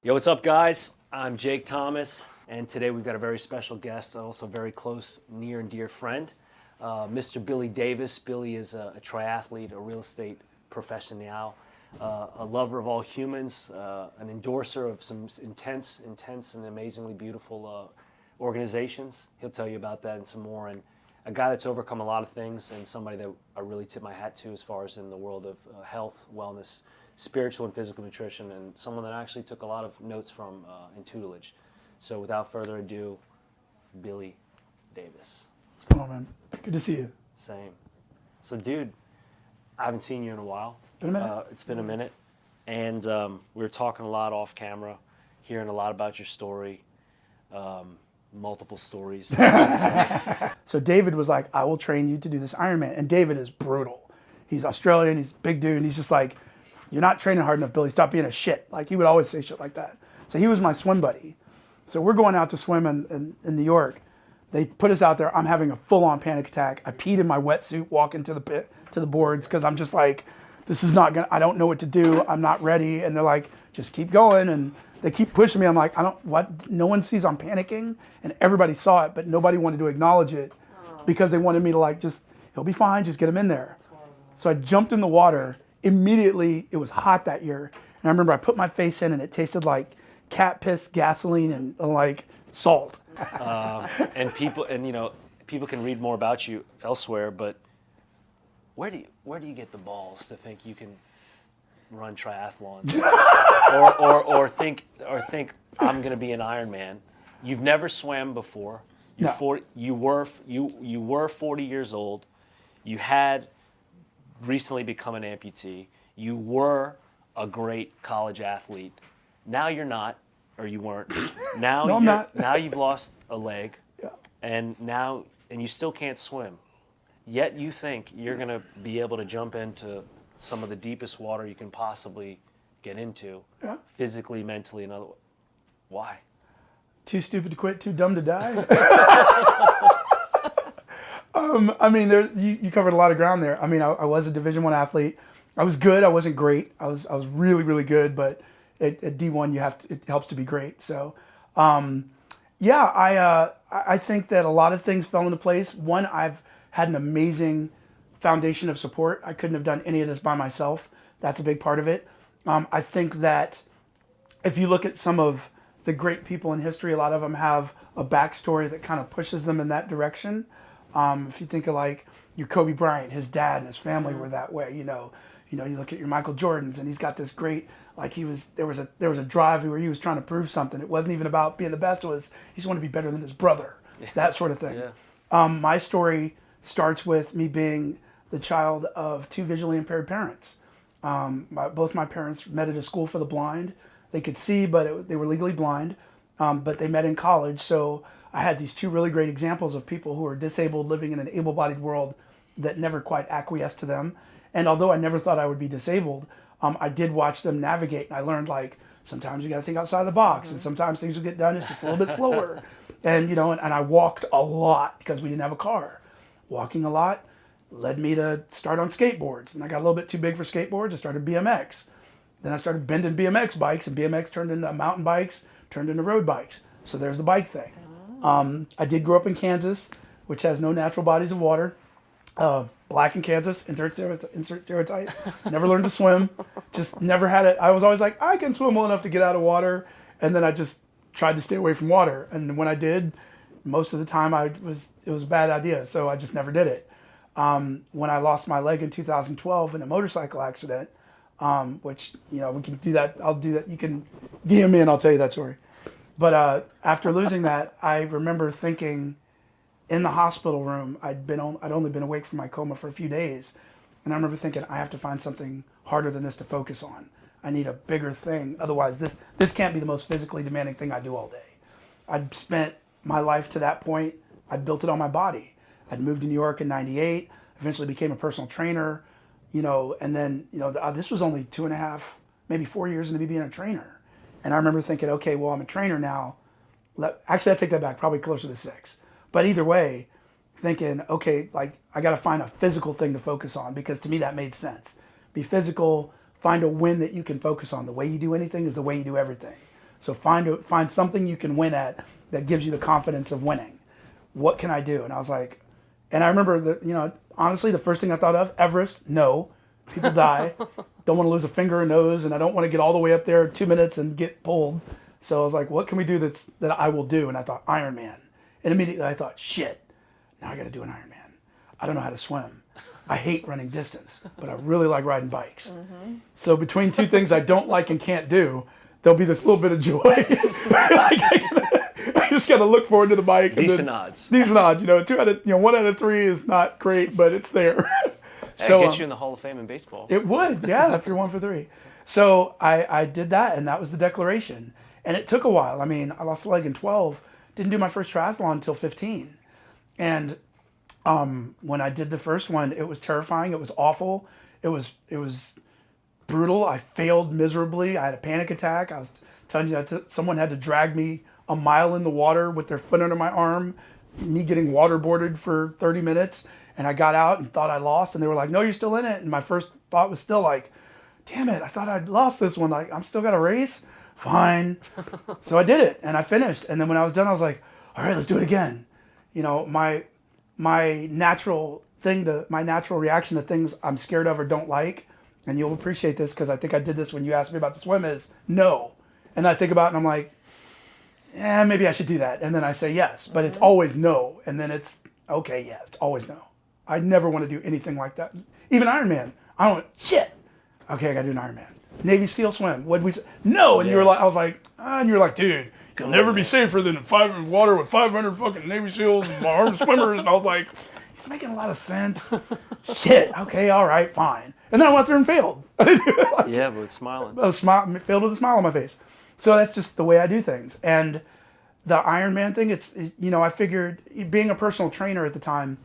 Yo, what's up, guys? I'm Jake Thomas, and today we've got a very special guest, also a very close, near and dear friend, Mr. Billy Davis. Billy is a triathlete, a real estate professional, a lover of all humans, an endorser of some intense and amazingly beautiful organizations. He'll tell you about that and some more. And a guy that's overcome a lot of things, and somebody that I really tip my hat to as far as in the world of health, wellness, spiritual and physical nutrition, and someone that I actually took a lot of notes from in tutelage. So without further ado, Billy Davis. What's going on, man? Good to see you. Same. So, dude, I haven't seen you in a while. Been a minute? It's been a minute. And we were talking a lot off camera, hearing a lot about your story, multiple stories. So David was like, I will train you to do this Ironman. And David is brutal. He's Australian, he's a big dude, and he's just like, you're not training hard enough, Billy. Stop being a shit. Like, he would always say shit like that. So he was my swim buddy. So we're going out to swim in New York. They put us out there. I'm having a full-on panic attack. I peed in my wetsuit walking to the boards because I'm just like, this is not gonna, I don't know what to do. I'm not ready. And they're like, just keep going. And they keep pushing me. I'm like, what? No one sees I'm panicking. And everybody saw it, but nobody wanted to acknowledge it because they wanted me to like, just, he'll be fine. Just get him in there. So I jumped in the water. Immediately, it was hot that year. And I remember I put my face in and it tasted like cat piss, gasoline, and like salt. And people can read more about you elsewhere, but where do you get the balls to think you can run triathlons or think I'm going to be an Ironman? You've never swam before. You were 40 years old. You had recently become an amputee. You were a great college athlete. Now you're not, or you weren't. Now no, I'm not. Now you've lost a leg, yeah. and you still can't swim. Yet you think you're gonna be able to jump into some of the deepest water you can possibly get into, yeah. Physically, mentally, and other. Why? Too stupid to quit, too dumb to die. I mean, you covered a lot of ground there. I mean, I was a Division I athlete. I was good. I wasn't great. I was really, really good. But at D1, it helps to be great. So, I think that a lot of things fell into place. One, I've had an amazing foundation of support. I couldn't have done any of this by myself. That's a big part of it. I think that if you look at some of the great people in history, a lot of them have a backstory that kind of pushes them in that direction. If you think of like your Kobe Bryant, his dad and his family were that way. You look at your Michael Jordans, and he's got this great, like there was a drive where he was trying to prove something. It wasn't even about being the best. It was he just wanted to be better than his brother, that sort of thing. Yeah. My story starts with me being the child of two visually impaired parents. Both my parents met at a school for the blind. They could see, but they were legally blind. But they met in college, so I had these two really great examples of people who are disabled living in an able-bodied world that never quite acquiesced to them. And although I never thought I would be disabled, I did watch them navigate. And I learned, like, sometimes you got to think outside the box, and sometimes things will get done. It's just a little bit slower. And I walked a lot because we didn't have a car. Walking a lot led me to start on skateboards. And I got a little bit too big for skateboards. I started BMX. Then I started bending BMX bikes, and BMX turned into mountain bikes, turned into road bikes. So there's the bike thing. I did grow up in Kansas, which has no natural bodies of water. Black in Kansas, insert stereotype. Never learned to swim. Just never had it. I was always like, I can swim well enough to get out of water. And then I just tried to stay away from water. And when I did, most of the time it was a bad idea. So I just never did it. When I lost my leg in 2012 in a motorcycle accident, which, we can do that. I'll do that. You can DM me and I'll tell you that story. But after losing that, I remember thinking in the hospital room, I'd only been awake from my coma for a few days. And I remember thinking, I have to find something harder than this to focus on. I need a bigger thing. Otherwise, this can't be the most physically demanding thing I do all day. I'd spent my life to that point. I'd built it on my body. I'd moved to New York in 98, eventually became a personal trainer, and then, this was only 2.5, maybe 4 years into me being a trainer. And I remember thinking, okay, well, I'm a trainer now. Actually, I take that back, probably closer to 6. But either way, thinking, okay, like I got to find a physical thing to focus on because to me that made sense. Be physical, find a win that you can focus on. The way you do anything is the way you do everything. So find something you can win at that gives you the confidence of winning. What can I do? And I was like, and I remember that, honestly, the first thing I thought of, Everest, no, people die. Don't want to lose a finger or nose, and I don't want to get all the way up there 2 minutes and get pulled. So I was like, what can we do that I will do? And I thought, Ironman. And immediately I thought, shit, now I got to do an Ironman. I don't know how to swim. I hate running distance, but I really like riding bikes. So between two things I don't like and can't do, there'll be this little bit of joy. I just got to look forward to the bike. Decent odds. Decent odds. 1 out of 3 is not great, but it's there. So gets you in the Hall of Fame in baseball. It would, yeah, if you're 1 for 3. So I did that, and that was the declaration. And it took a while. I mean, I lost a leg in 12. Didn't do my first triathlon until 15. And when I did the first one, it was terrifying. It was awful. It was brutal. I failed miserably. I had a panic attack. I was telling you, someone had to drag me a mile in the water with their foot under my arm, me getting waterboarded for 30 minutes. And I got out and thought I lost. And they were like, no, you're still in it. And my first thought was still like, damn it, I thought I'd lost this one. Like, I'm still got a race? Fine. So I did it, and I finished. And then when I was done, I was like, all right, let's do it again. My natural reaction to things I'm scared of or don't like, and you'll appreciate this because I think I did this when you asked me about the swim, is no. And I think about it and I'm like, maybe I should do that. And then I say yes, but it's always no. And then it's okay, yeah, it's always no. I never want to do anything like that. Even Ironman, I don't, shit. Okay, I got to do an Ironman. Navy SEAL swim. What'd we say? No. And you were like, I was like, and you were like, dude, you'll never be safer than in water with 500 fucking Navy SEAls and armed swimmers. And I was like, he's making a lot of sense. Shit. Okay. All right. Fine. And then I went there and failed. Yeah, but smiling. Failed with a smile on my face. So that's just the way I do things. And the Ironman thing, I figured, being a personal trainer at the time,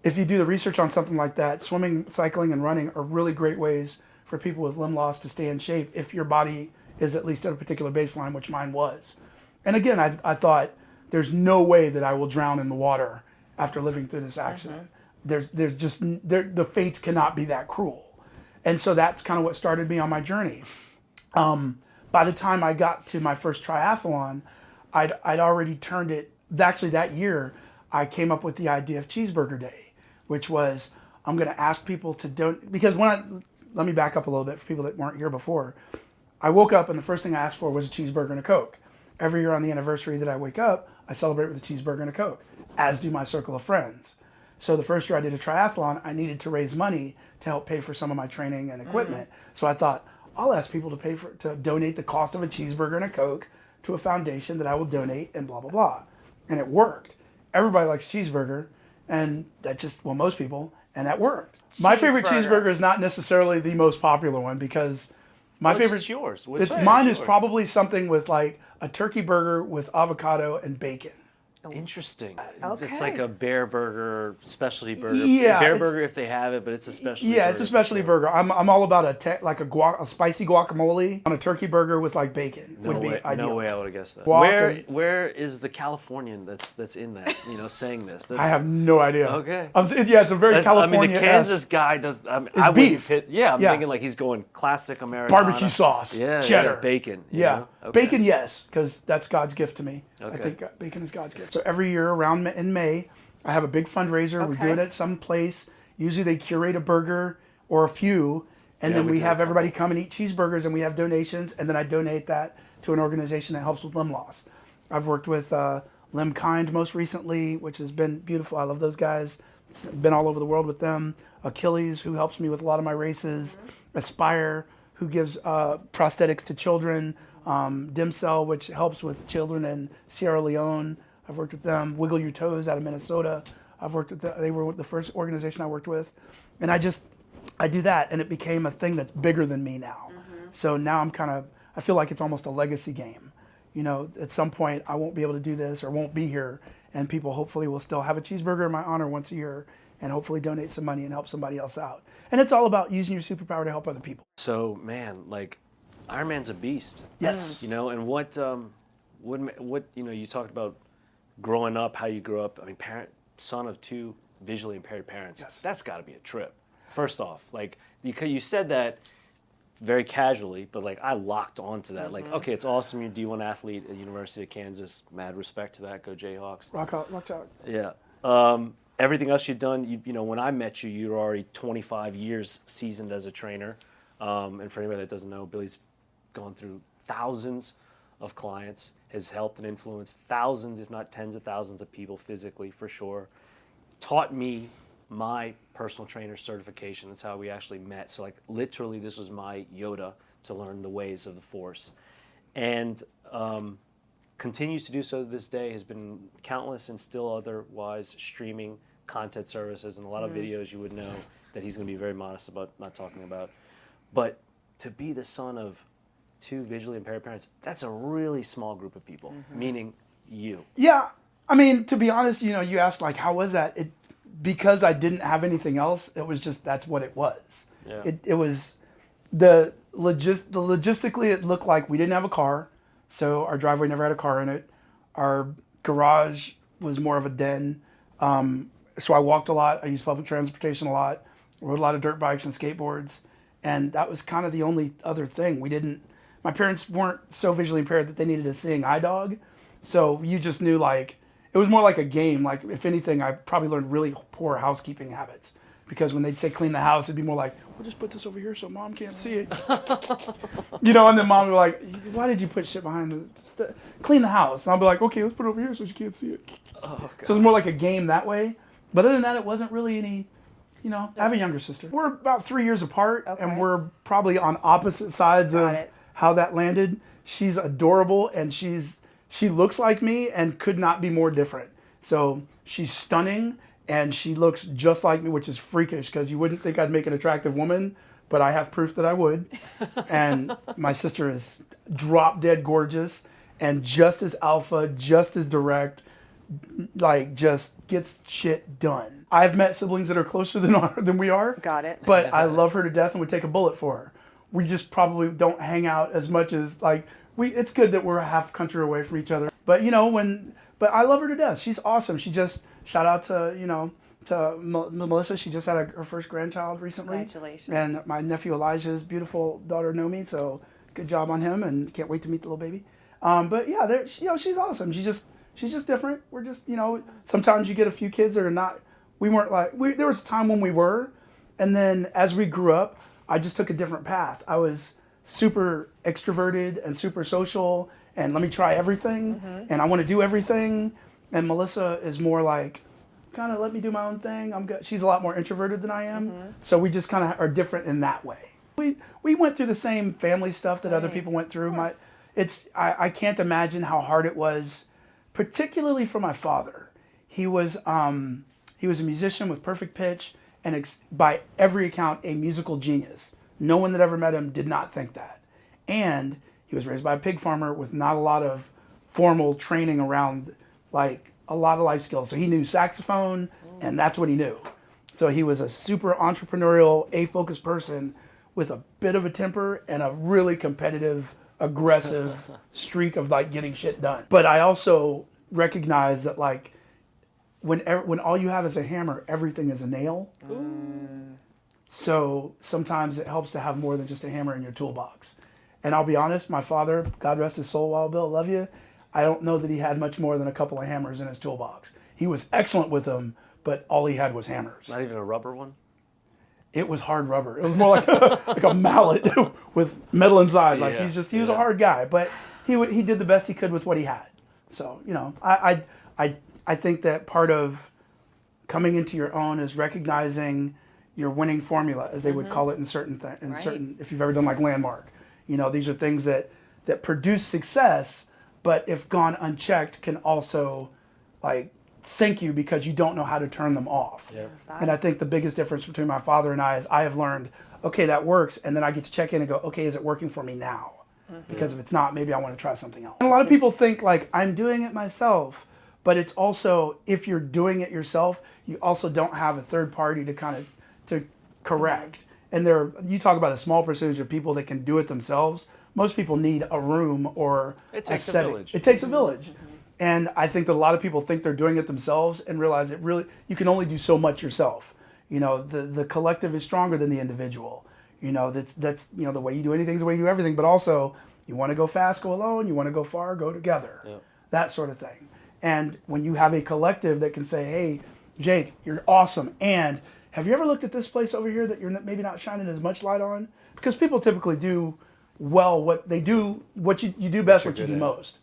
if you do the research on something like that, swimming, cycling, and running are really great ways for people with limb loss to stay in shape if your body is at least at a particular baseline, which mine was. And again, I thought, there's no way that I will drown in the water after living through this accident. The fates cannot be that cruel. And so that's kind of what started me on my journey. By the time I got to my first triathlon, I'd already turned it. Actually, that year, I came up with the idea of Cheeseburger Day, which was, I'm going to ask people to donate, because let me back up a little bit for people that weren't here before. I woke up and the first thing I asked for was a cheeseburger and a Coke. Every year on the anniversary that I wake up, I celebrate with a cheeseburger and a Coke, as do my circle of friends. So the first year I did a triathlon, I needed to raise money to help pay for some of my training and equipment. So I thought, I'll ask people to donate the cost of a cheeseburger and a Coke to a foundation that I will donate and blah, blah, blah. And it worked. Everybody likes cheeseburger, and most people, and that worked. My favorite cheeseburger is not necessarily the most popular one because What's yours? Mine is probably something with like a turkey burger with avocado and bacon. Interesting. Okay. It's like a bear burger, specialty burger. Yeah, bear burger if they have it, but it's a specialty burger. Yeah, it's a specialty burger. I'm all about a spicy guacamole on a turkey burger with like bacon. No way I would have guessed that. Where is the Californian that's in that, saying this? I have no idea. Okay. It's a very California. The Kansas guy does. I beef. I'm thinking like he's going classic American barbecue sauce, cheddar, bacon. Yeah, bacon, yes, because that's God's gift to me. Okay. I think bacon is God's gift. So every year around in May, I have a big fundraiser. Okay. We do it at some place. Usually they curate a burger or a few, and then we have everybody come and eat cheeseburgers, and we have donations, and then I donate that to an organization that helps with limb loss. I've worked with Limb Kind most recently, which has been beautiful. I love those guys. Been all over the world with them. Achilles, who helps me with a lot of my races. Aspire, who gives prosthetics to children. Dimcell, which helps with children in Sierra Leone. I've worked with them. Wiggle Your Toes out of Minnesota. I've worked with them. They were the first organization I worked with. And I do that, and it became a thing that's bigger than me now. So now I feel like it's almost a legacy game. At some point I won't be able to do this or won't be here, and people hopefully will still have a cheeseburger in my honor once a year and hopefully donate some money and help somebody else out. And it's all about using your superpower to help other people. So, man, like, Ironman's a beast. Yes. And what you talked about growing up, how you grew up. I mean, son of 2 visually impaired parents. Yes. That's got to be a trip. First off, like, you said that very casually, but like I locked onto that. Like, okay, it's awesome. You're a D1 athlete at University of Kansas. Mad respect to that. Go Jayhawks. Rock out, rock out. Yeah. Everything else you've done, you know, when I met you, you were already 25 years seasoned as a trainer. And for anybody that doesn't know, Billy's gone through thousands of clients, has helped and influenced thousands, if not tens of thousands of people physically, for sure. Taught me my personal trainer certification. That's how we actually met. So like literally this was my Yoda to learn the ways of the force. And continues to do so to this day, has been countless and still otherwise streaming content services and a lot of videos you would know that he's going to be very modest about not talking about. But to be the son of two visually impaired parents, that's a really small group of people, meaning you. Yeah, I mean, to be honest, you know, you asked like, how was that? Because I didn't have anything else, it was just, that's what it was. Yeah. It was, logistically, it looked like we didn't have a car, so our driveway never had a car in it. Our garage was more of a den, so I walked a lot, I used public transportation a lot, rode a lot of dirt bikes and skateboards, and that was kind of the only other thing. My parents weren't so visually impaired that they needed a seeing eye dog, so you just knew like, it was more like a game. Like, if anything, I probably learned really poor housekeeping habits. Because when they'd say clean the house, it'd be more like, we'll just put this over here so mom can't see it. You know, and then mom would be like, why did you put shit behind clean the house? And I'll be like, okay, let's put it over here so she can't see it. Oh, God. So it was more like a game that way. But other than that, it wasn't really any, you know, I have a younger sister. We're about 3 years apart, and we're probably on opposite sides of how that landed. She's adorable, and she looks like me and could not be more different. So she's stunning and she looks just like me, which is freakish because you wouldn't think I'd make an attractive woman, but I have proof that I would. And my sister is drop dead gorgeous and just as alpha, just as direct, like just gets shit done. I've met siblings that are closer than we are. Got it. But I love her to death and would take a bullet for her. We just probably don't hang out as much as like, it's good that we're a half country away from each other. But you know, but I love her to death. She's awesome. She just, shout out to, you know, to Melissa. She just had her first grandchild recently. Congratulations. And my nephew Elijah's beautiful daughter Nomi. So good job on him, and can't wait to meet the little baby. But yeah, you know, she's awesome. She's just different. We're just, you know, sometimes you get a few kids that are not, there was a time when we were, and then as we grew up, I just took a different path. I was super extroverted and super social, and let me try everything, and I want to do everything. And Melissa is more like, kind of let me do my own thing. I'm good. She's a lot more introverted than I am, so we just kind of are different in that way. We went through the same family stuff that other people went through. I can't imagine how hard it was, particularly for my father. He was a musician with perfect pitch, and by every account, a musical genius. No one that ever met him did not think that. And he was raised by a pig farmer with not a lot of formal training around, like, a lot of life skills. So he knew saxophone, and that's what he knew. So he was a super entrepreneurial, A-focused person with a bit of a temper and a really competitive, aggressive streak of, like, getting shit done. But I also recognize that, like, when all you have is a hammer, everything is a nail. So sometimes it helps to have more than just a hammer in your toolbox. And I'll be honest, my father, God rest his soul, Wild Bill, love you, I don't know that he had much more than a couple of hammers in his toolbox. He was excellent with them, but all he had was hammers. Not even a rubber one? It was hard rubber. It was more like a mallet with metal inside. Like he was a hard guy, but he did the best he could with what he had. So, you know, I think that part of coming into your own is recognizing your winning formula, as they would call it in certain if you've ever done like Landmark. You know, these are things that produce success, but if gone unchecked can also like sink you because you don't know how to turn them off. Yep. And I think the biggest difference between my father and I is I have learned, okay, that works, and then I get to check in and go, okay, is it working for me now? Because if it's not, maybe I want to try something else. And a lot of people think like I'm doing it myself, but it's also, if you're doing it yourself, you also don't have a third party to kind of to correct. And you talk about a small percentage of people that can do it themselves. Most people need a room or it takes a setting. A village. It takes a village. And I think that a lot of people think they're doing it themselves and realize you can only do so much yourself. You know, the collective is stronger than the individual. That's the way you do anything is the way you do everything. But also, you want to go fast, go alone. You want to go far, go together. Yep. That sort of thing. And when you have a collective that can say, hey, Jake, you're awesome. And have you ever looked at this place over here that you're maybe not shining as much light on? Because people typically do well what they do, what you do best, what you do most.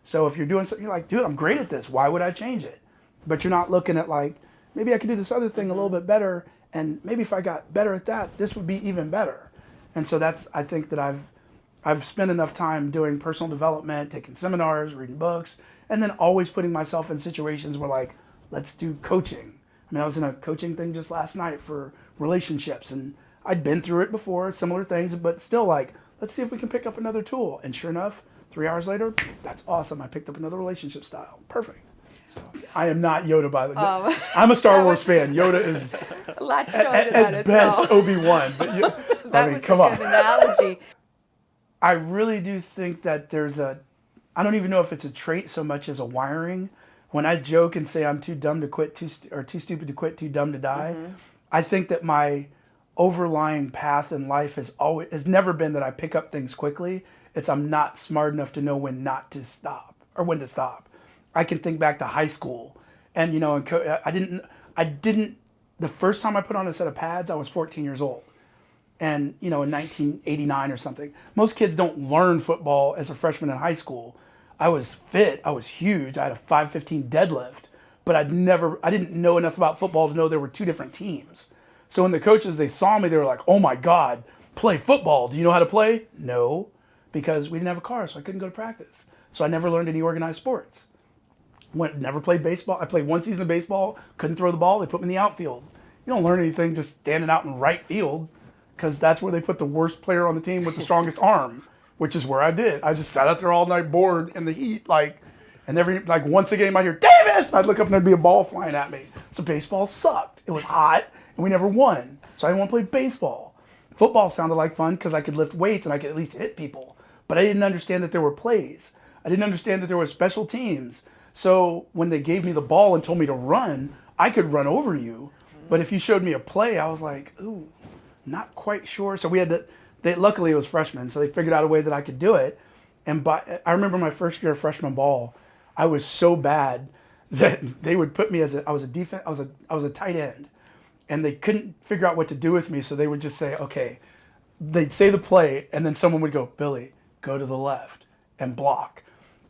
So if you're doing something, you're like, dude, I'm great at this. Why would I change it? But you're not looking at like, maybe I could do this other thing a little bit better. And maybe if I got better at that, this would be even better. And so I think that I've spent enough time doing personal development, taking seminars, reading books, and then always putting myself in situations where like, let's do coaching. I mean, I was in a coaching thing just last night for relationships, and I'd been through it before, similar things, but still like, let's see if we can pick up another tool. And sure enough, 3 hours later, that's awesome. I picked up another relationship style. Perfect. So, I am not Yoda, by the way. I'm a Star Wars fan. Yoda is at best Obi-Wan. But that was come a good analogy. I really do think that I don't even know if it's a trait so much as a wiring. When I joke and say I'm too dumb to quit, too stupid to quit, too dumb to die, I think that my overlying path in life has never been that I pick up things quickly. It's I'm not smart enough to know when not to stop or when to stop. I can think back to high school, and I didn't. The first time I put on a set of pads, I was 14 years old, and in 1989 or something. Most kids don't learn football as a freshman in high school. I was fit. I was huge. I had a 515 deadlift, but I didn't know enough about football to know there were two different teams. So when the coaches, they saw me, they were like, oh my God, play football. Do you know how to play? No, because we didn't have a car, so I couldn't go to practice. So I never learned any organized sports. Never played baseball. I played one season of baseball, couldn't throw the ball. They put me in the outfield. You don't learn anything just standing out in right field, because that's where they put the worst player on the team with the strongest arm, which is where I did. I just sat out there all night bored in the heat, and once a game I'd hear, Davis! And I'd look up and there'd be a ball flying at me. So baseball sucked. It was hot, and we never won. So I didn't want to play baseball. Football sounded like fun because I could lift weights and I could at least hit people. But I didn't understand that there were plays. I didn't understand that there were special teams. So when they gave me the ball and told me to run, I could run over you. But if you showed me a play, I was like, ooh, not quite sure. So we had luckily it was freshmen, so they figured out a way that I could do it. And I remember my first year of freshman ball, I was so bad that they would put me I was a tight end, and they couldn't figure out what to do with me. So they would just say, okay, they'd say the play, and then someone would go, Billy, go to the left and block.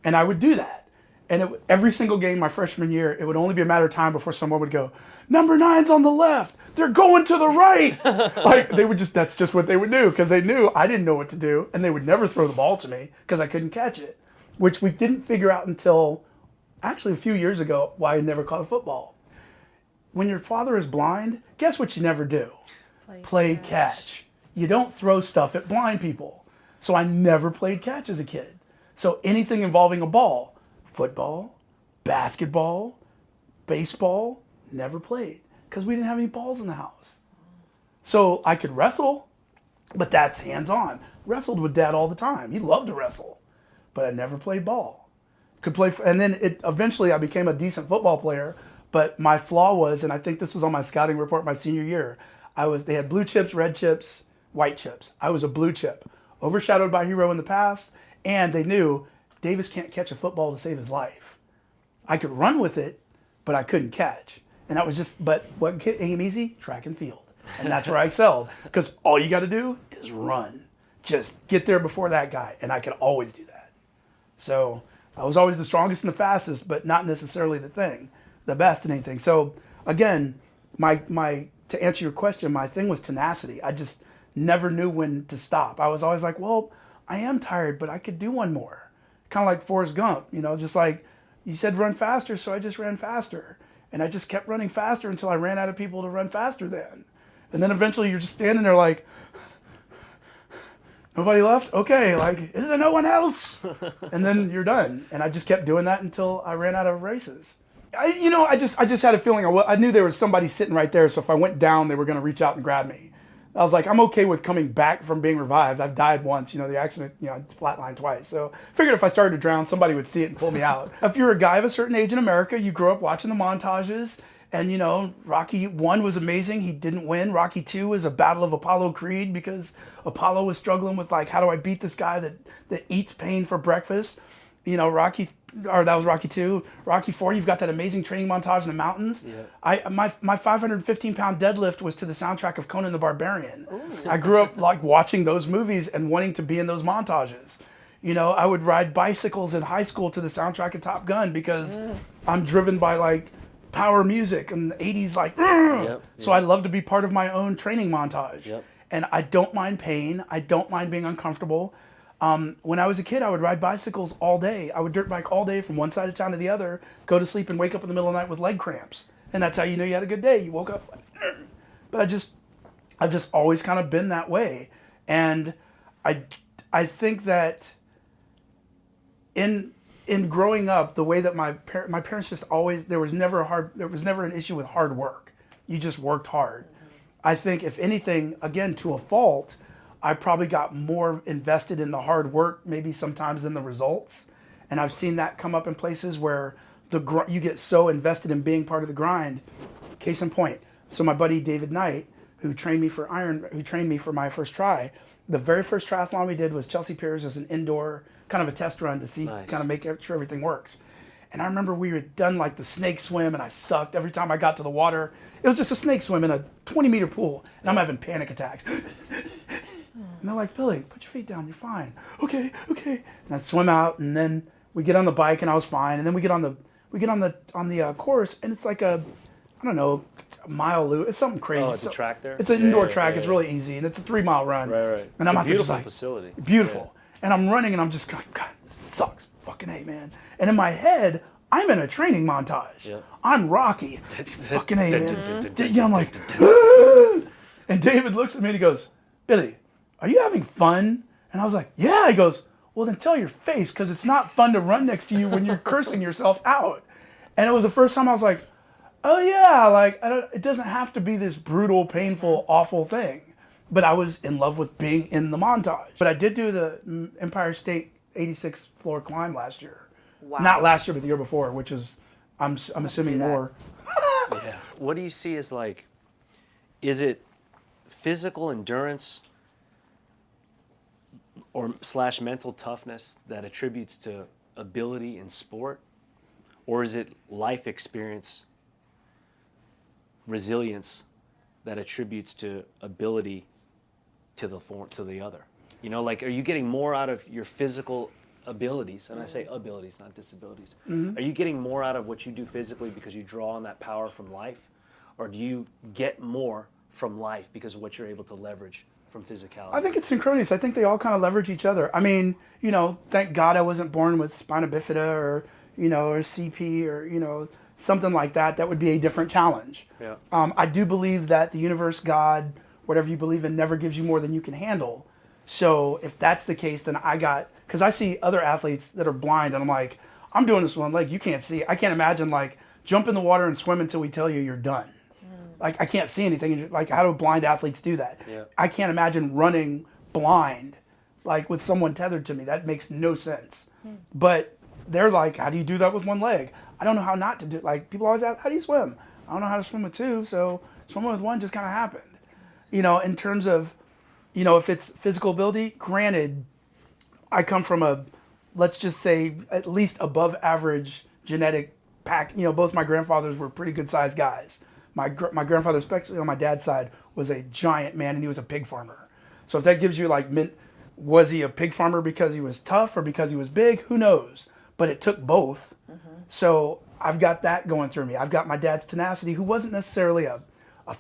And I would do that. And every single game my freshman year, it would only be a matter of time before someone would go, number 9's on the left. They're going to the right. That's just what they would do, because they knew I didn't know what to do, and they would never throw the ball to me because I couldn't catch it, which we didn't figure out until actually a few years ago, why I never caught a football. When your father is blind, guess what you never do? Play catch. You don't throw stuff at blind people. So I never played catch as a kid. So anything involving a ball, football, basketball, baseball, never played because we didn't have any balls in the house. So I could wrestle, but that's hands-on. Wrestled with Dad all the time. He loved to wrestle, but I never played ball. And then eventually I became a decent football player, but my flaw was, and I think this was on my scouting report my senior year, they had blue chips, red chips, white chips. I was a blue chip, overshadowed by hero in the past, and they knew Davis can't catch a football to save his life. I could run with it, but I couldn't catch. And that was but what came easy? Track and field. And that's where I excelled, because all you got to do is run. Just get there before that guy, and I could always do that. So I was always the strongest and the fastest, but not necessarily the best in anything. So again, to answer your question, my thing was tenacity. I just never knew when to stop. I was always like, well, I am tired, but I could do one more. Kind of like Forrest Gump, just like you said, run faster, so I just ran faster. And I just kept running faster until I ran out of people to run faster than. And then eventually you're just standing there like, nobody left? Okay, is there no one else? And then you're done. And I just kept doing that until I ran out of races. I just had a feeling, I knew there was somebody sitting right there, so if I went down, they were going to reach out and grab me. I was like, I'm okay with coming back from being revived. I've died once, the accident, flatlined twice. So I figured if I started to drown, somebody would see it and pull me out. If you're a guy of a certain age in America, you grow up watching the montages, And Rocky 1 was amazing. He didn't win. Rocky 2 was a battle of Apollo Creed because Apollo was struggling with like, how do I beat this guy that eats pain for breakfast? That was Rocky 2. Rocky 4, you've got that amazing training montage in the mountains. Yeah. My 515-pound deadlift was to the soundtrack of Conan the Barbarian. Ooh. I grew up like watching those movies and wanting to be in those montages. I would ride bicycles in high school to the soundtrack of Top Gun because I'm driven by like power music and the 80s like. So I love to be part of my own training montage. Yep. And I don't mind pain. I don't mind being uncomfortable. When I was a kid, I would ride bicycles all day. I would dirt bike all day from one side of town to the other, go to sleep and wake up in the middle of the night with leg cramps. And that's how you know you had a good day. You woke up. But I've just always kind of been that way. And I think that in growing up, the way that my parents just always, there was never an issue with hard work. You just worked hard. I think if anything, again, to a fault, I probably got more invested in the hard work, maybe sometimes than the results. And I've seen that come up in places where you get so invested in being part of the grind. Case in point. So my buddy David Knight, who trained me for my first try, the very first triathlon we did was Chelsea Piers as an indoor kind of a test run to see, Nice. kind of make sure everything works. And I remember we had done like the snake swim and I sucked. Every time I got to the water, it was just a snake swim in a 20-meter pool. And I'm having panic attacks. And they're like, Billy, put your feet down. You're fine. Okay. And I swim out, and then we get on the bike, and I was fine. And then we get on the course, and it's like a mile loop. It's something crazy. Oh, it's a track there? It's an indoor track. It's really easy, and it's a 3-mile run. Right. And I'm it's a out there just beautiful like, facility. Beautiful. Yeah. And I'm running, and I'm just going, God, this sucks. Fucking A, man. And in my head, I'm in a training montage. Yep. I'm Rocky. Fucking A, man. I'm like, and David looks at me and he goes, Billy, are you having fun? And I was like, yeah. He goes, well, then tell your face, because it's not fun to run next to you when you're cursing yourself out. And it was the first time I was like, oh yeah, like it doesn't have to be this brutal, painful, awful thing. But I was in love with being in the montage. But I did do the Empire State 86th floor climb last year. Wow. Not last year, but the year before, which is, I'm assuming more. Yeah. What do you see as like, is it physical endurance or / mental toughness that attributes to ability in sport? Or is it life experience, resilience that attributes to ability to the other? Like, are you getting more out of your physical abilities? And I say abilities, not disabilities. Mm-hmm. Are you getting more out of what you do physically because you draw on that power from life? Or do you get more from life because of what you're able to leverage from physicality? I think it's synchronous. I think they all kind of leverage each other. I mean, thank God I wasn't born with spina bifida or CP or, something like that. That would be a different challenge. Yeah. I do believe that the universe, God, whatever you believe in, never gives you more than you can handle. So if that's the case, then because I see other athletes that are blind and I'm like, I'm doing this one leg, you can't see. I can't imagine like jump in the water and swim until we tell you you're done. Like, I can't see anything. Like, how do blind athletes do that? Yeah. I can't imagine running blind, like, with someone tethered to me. That makes no sense. But they're like, how do you do that with one leg? I don't know how not to do it. Like, people always ask, how do you swim? I don't know how to swim with two, so swimming with one just kind of happened. In terms of, if it's physical ability, granted, I come from let's just say, at least above average genetic pack. Both my grandfathers were pretty good sized guys. My grandfather, especially on my dad's side, was a giant man, and he was a pig farmer. So if that gives you was he a pig farmer because he was tough or because he was big? Who knows? But it took both. Mm-hmm. So I've got that going through me. I've got my dad's tenacity, who wasn't necessarily a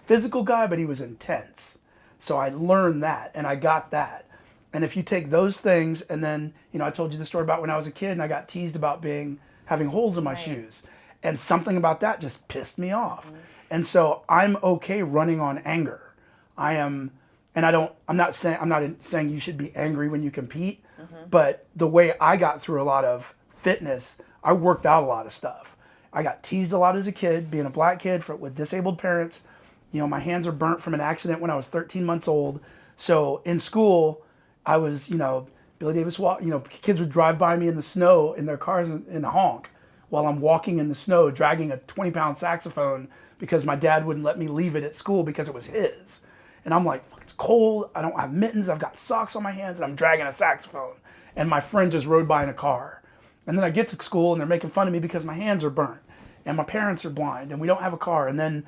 physical guy, but he was intense. So I learned that, and I got that. And if you take those things, and then, I told you the story about when I was a kid, and I got teased about having holes in my shoes. And something about that just pissed me off. Mm-hmm. And so I'm okay running on anger. I'm not saying you should be angry when you compete, but the way I got through a lot of fitness, I worked out a lot of stuff. I got teased a lot as a kid, being a black kid with disabled parents. My hands are burnt from an accident when I was 13 months old. So in school, I was, Billy Davis kids would drive by me in the snow in their cars in a honk while I'm walking in the snow dragging a 20-pound saxophone because my dad wouldn't let me leave it at school because it was his. And I'm like, it's cold, I don't have mittens, I've got socks on my hands, and I'm dragging a saxophone. And my friend just rode by in a car. And then I get to school and they're making fun of me because my hands are burnt and my parents are blind and we don't have a car. And then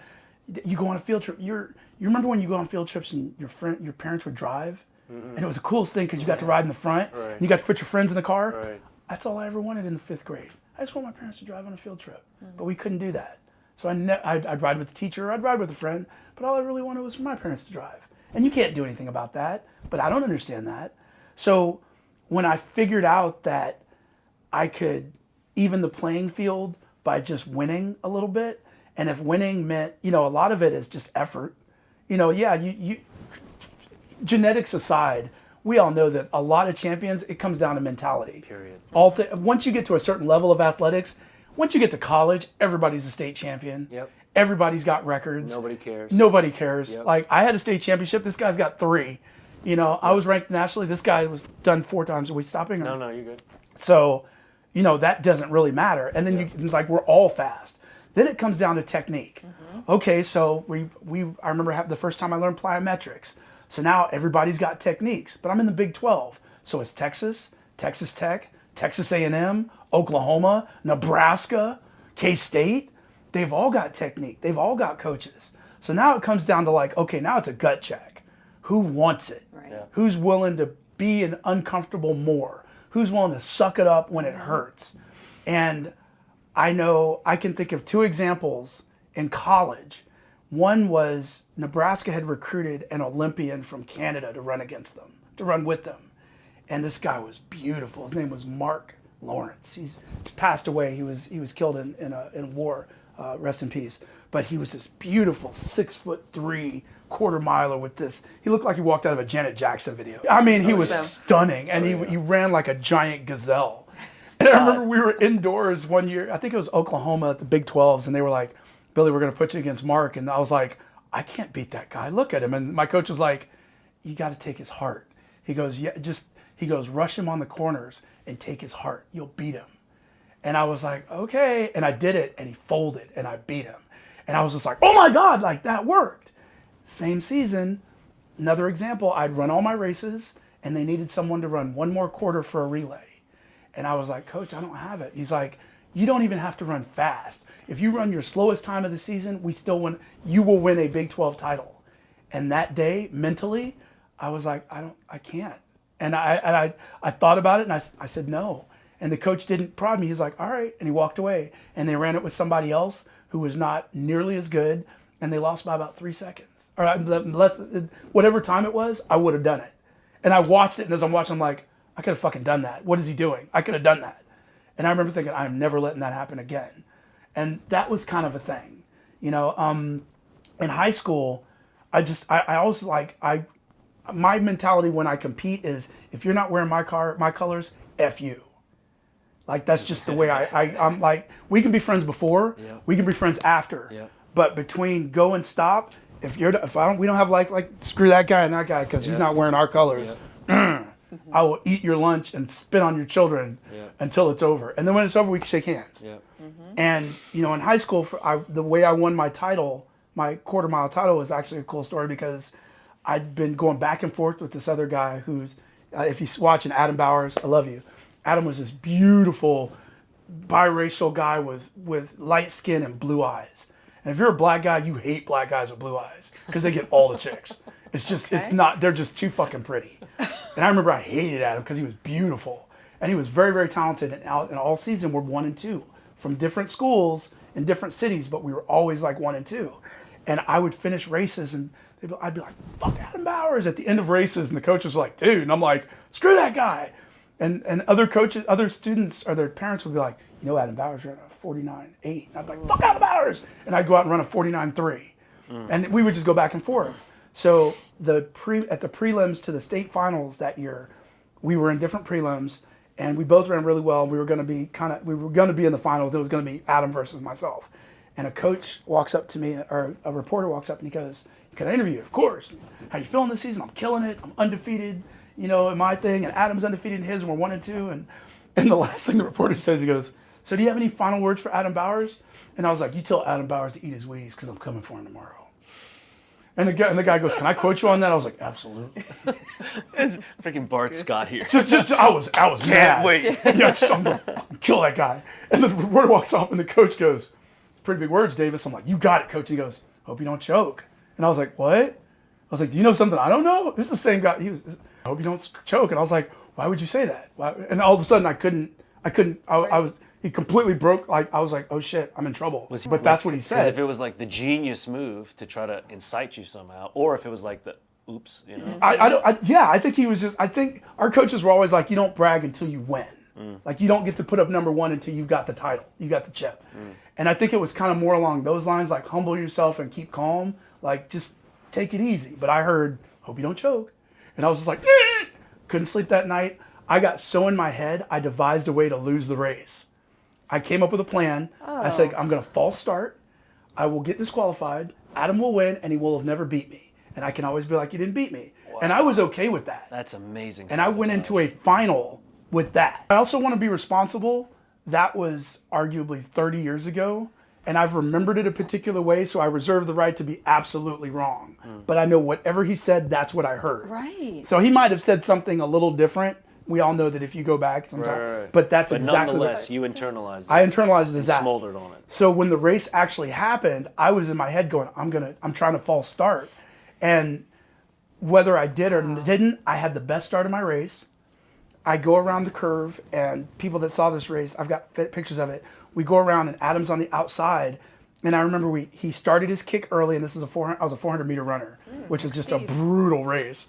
you go on a field trip. You remember when you go on field trips and your parents would drive? Mm-hmm. And it was the coolest thing because you got to ride in the front. Right. And you got to put your friends in the car. Right. That's all I ever wanted in the 5th grade. I just want my parents to drive on a field trip. But we couldn't do that. So I'd ride with the teacher, I'd ride with a friend, but all I really wanted was for my parents to drive. And you can't do anything about that, but I don't understand that. So when I figured out that I could even the playing field by just winning a little bit, and if winning meant, a lot of it is just effort. You genetics aside, we all know that a lot of champions, it comes down to mentality. Period. Once you get to a certain level of athletics, once you get to college, everybody's a state champion. Yep. Everybody's got records. Nobody cares. Nobody cares. Yep. Like, I had a state championship. This guy's got 3. I was ranked nationally. This guy was done 4 times. Are we stopping? No, you're good. So, that doesn't really matter. And then it's like we're all fast. Then it comes down to technique. Mm-hmm. Okay, so I remember the first time I learned plyometrics. So now everybody's got techniques. But I'm in the Big 12. So it's Texas, Texas Tech, Texas A&M, Oklahoma, Nebraska, K-State. They've all got technique. They've all got coaches. So now it comes down to okay, now it's a gut check. Who wants it? Right. Yeah. Who's willing to be an uncomfortable more? Who's willing to suck it up when it hurts? And I know I can think of 2 examples in college. One was Nebraska had recruited an Olympian from Canada to run with them. And this guy was beautiful. His name was Mark Lawrence. He's passed away. He was killed in war. Rest in peace. But he was this beautiful 6'3" quarter miler with this. He looked like he walked out of a Janet Jackson video. I mean, he was stunning, and he ran like a giant gazelle. And I remember we were indoors one year. I think it was Oklahoma at the Big 12s, and they were like, "Billy, we're going to put you against Mark." And I was like, "I can't beat that guy. Look at him." And my coach was like, "You got to take his heart." He goes, rush him on the corners and take his heart. You'll beat him. And I was like, okay. And I did it, and he folded, and I beat him. And I was just like, oh my God, that worked. Same season, another example, I'd run all my races, and they needed someone to run 1 more quarter for a relay. And I was like, Coach, I don't have it. He's like, you don't even have to run fast. If you run your slowest time of the season, we still win. You will win a Big 12 title. And that day, mentally, I was like, I can't. And I thought about it, and I said no. And the coach didn't prod me. He was like, all right. And he walked away. And they ran it with somebody else who was not nearly as good. And they lost by about 3 seconds. Or whatever time it was, I would have done it. And I watched it. And as I'm watching, I'm like, I could have fucking done that. What is he doing? I could have done that. And I remember thinking, I'm never letting that happen again. And that was kind of a thing. In high school, I always my mentality when I compete is, if you're not wearing my colors, F you. That's just the way I'm like, we can be friends before, we can be friends after, but between go and stop, we don't have screw that guy and that guy because he's not wearing our colors. I will eat your lunch and spit on your children until it's over. And then when it's over, we can shake hands. And, in high school, the way I won my title, my quarter mile title, was actually a cool story because I'd been going back and forth with this other guy who's, if you're watching, Adam Bowers, I love you. Adam was this beautiful biracial guy with light skin and blue eyes. And if you're a black guy, you hate black guys with blue eyes because they get all the chicks. It's just, they're just too fucking pretty. And I remember I hated Adam because he was beautiful. And he was very, very talented. And all season, we're 1 and 2 from different schools in different cities, but we were always 1 and 2. And I would finish races and I'd be like, fuck Adam Bowers at the end of races. And the coach was like, dude. And I'm like, screw that guy. And other coaches, other students, or their parents would be like, Adam Bowers ran a 49.8. And I'd be like, fuck Adam Bowers. And I'd go out and run a 49.3. And we would just go back and forth. So at the prelims to the state finals that year, we were in different prelims, and we both ran really well. We were going to be in the finals. It was going to be Adam versus myself. And a coach walks up to me, or a reporter walks up, and he goes, "Can I interview you?" "Of course." "How you feeling this season?" "I'm killing it. I'm undefeated, in my thing, and Adam's undefeated in his, and we're 1 and 2. And the last thing the reporter says, he goes, so do you have any final words for Adam Bowers? And I was like, you tell Adam Bowers to eat his Wheaties because I'm coming for him tomorrow. And the guy goes, can I quote you on that? I was like, absolutely. It's freaking Bart Scott here. I was mad. Wait. Yeah, I'm going to kill that guy. And the reporter walks off and the coach goes, pretty big words, Davis. I'm like, you got it, coach. And he goes, hope you don't choke. And I was like, what? I was like, do you know something I don't know? This is the same guy. He was, I hope you don't choke. And I was like, why would you say that? Why? And all of a sudden I was, he completely broke. Like, I was like, oh shit, I'm in trouble. But that's what he said. Because if it was like the genius move to try to incite you somehow, or if it was like the oops, you know? I think he was just, I think our coaches were always like, you don't brag until you win. Like, you don't get to put up number one until you've got the title, you got the chip. And I think it was kind of more along those lines, like humble yourself and keep calm, like just take it easy. But I heard, hope you don't choke. And I was just like, couldn't sleep that night. I got so in my head, I devised a way to lose the race. I came up with a plan. I said, I'm going to false start. I will get disqualified. Adam will win, and he will have never beat me. And I can always be like, you didn't beat me. Wow. And I was okay with that. That's amazing. And I went into a final with that. I also want to be responsible. That was arguably 30 years ago. And I've remembered it a particular way, so I reserve the right to be absolutely wrong. But I know whatever he said, that's what I heard. Right. So he might have said something a little different. We all know that if you go back sometimes, right. But that's but exactly nonetheless, you internalized it. I internalized it as that. Smoldered on it. So when the race actually happened, I was in my head going, I'm trying to false start. And whether I did or didn't, I had the best start of my race. I go around the curve, and people that saw this race, I've got pictures of it. We go around, and Adam's on the outside. And I remember he started his kick early, and this is I was a 400-meter runner, which is just a brutal race.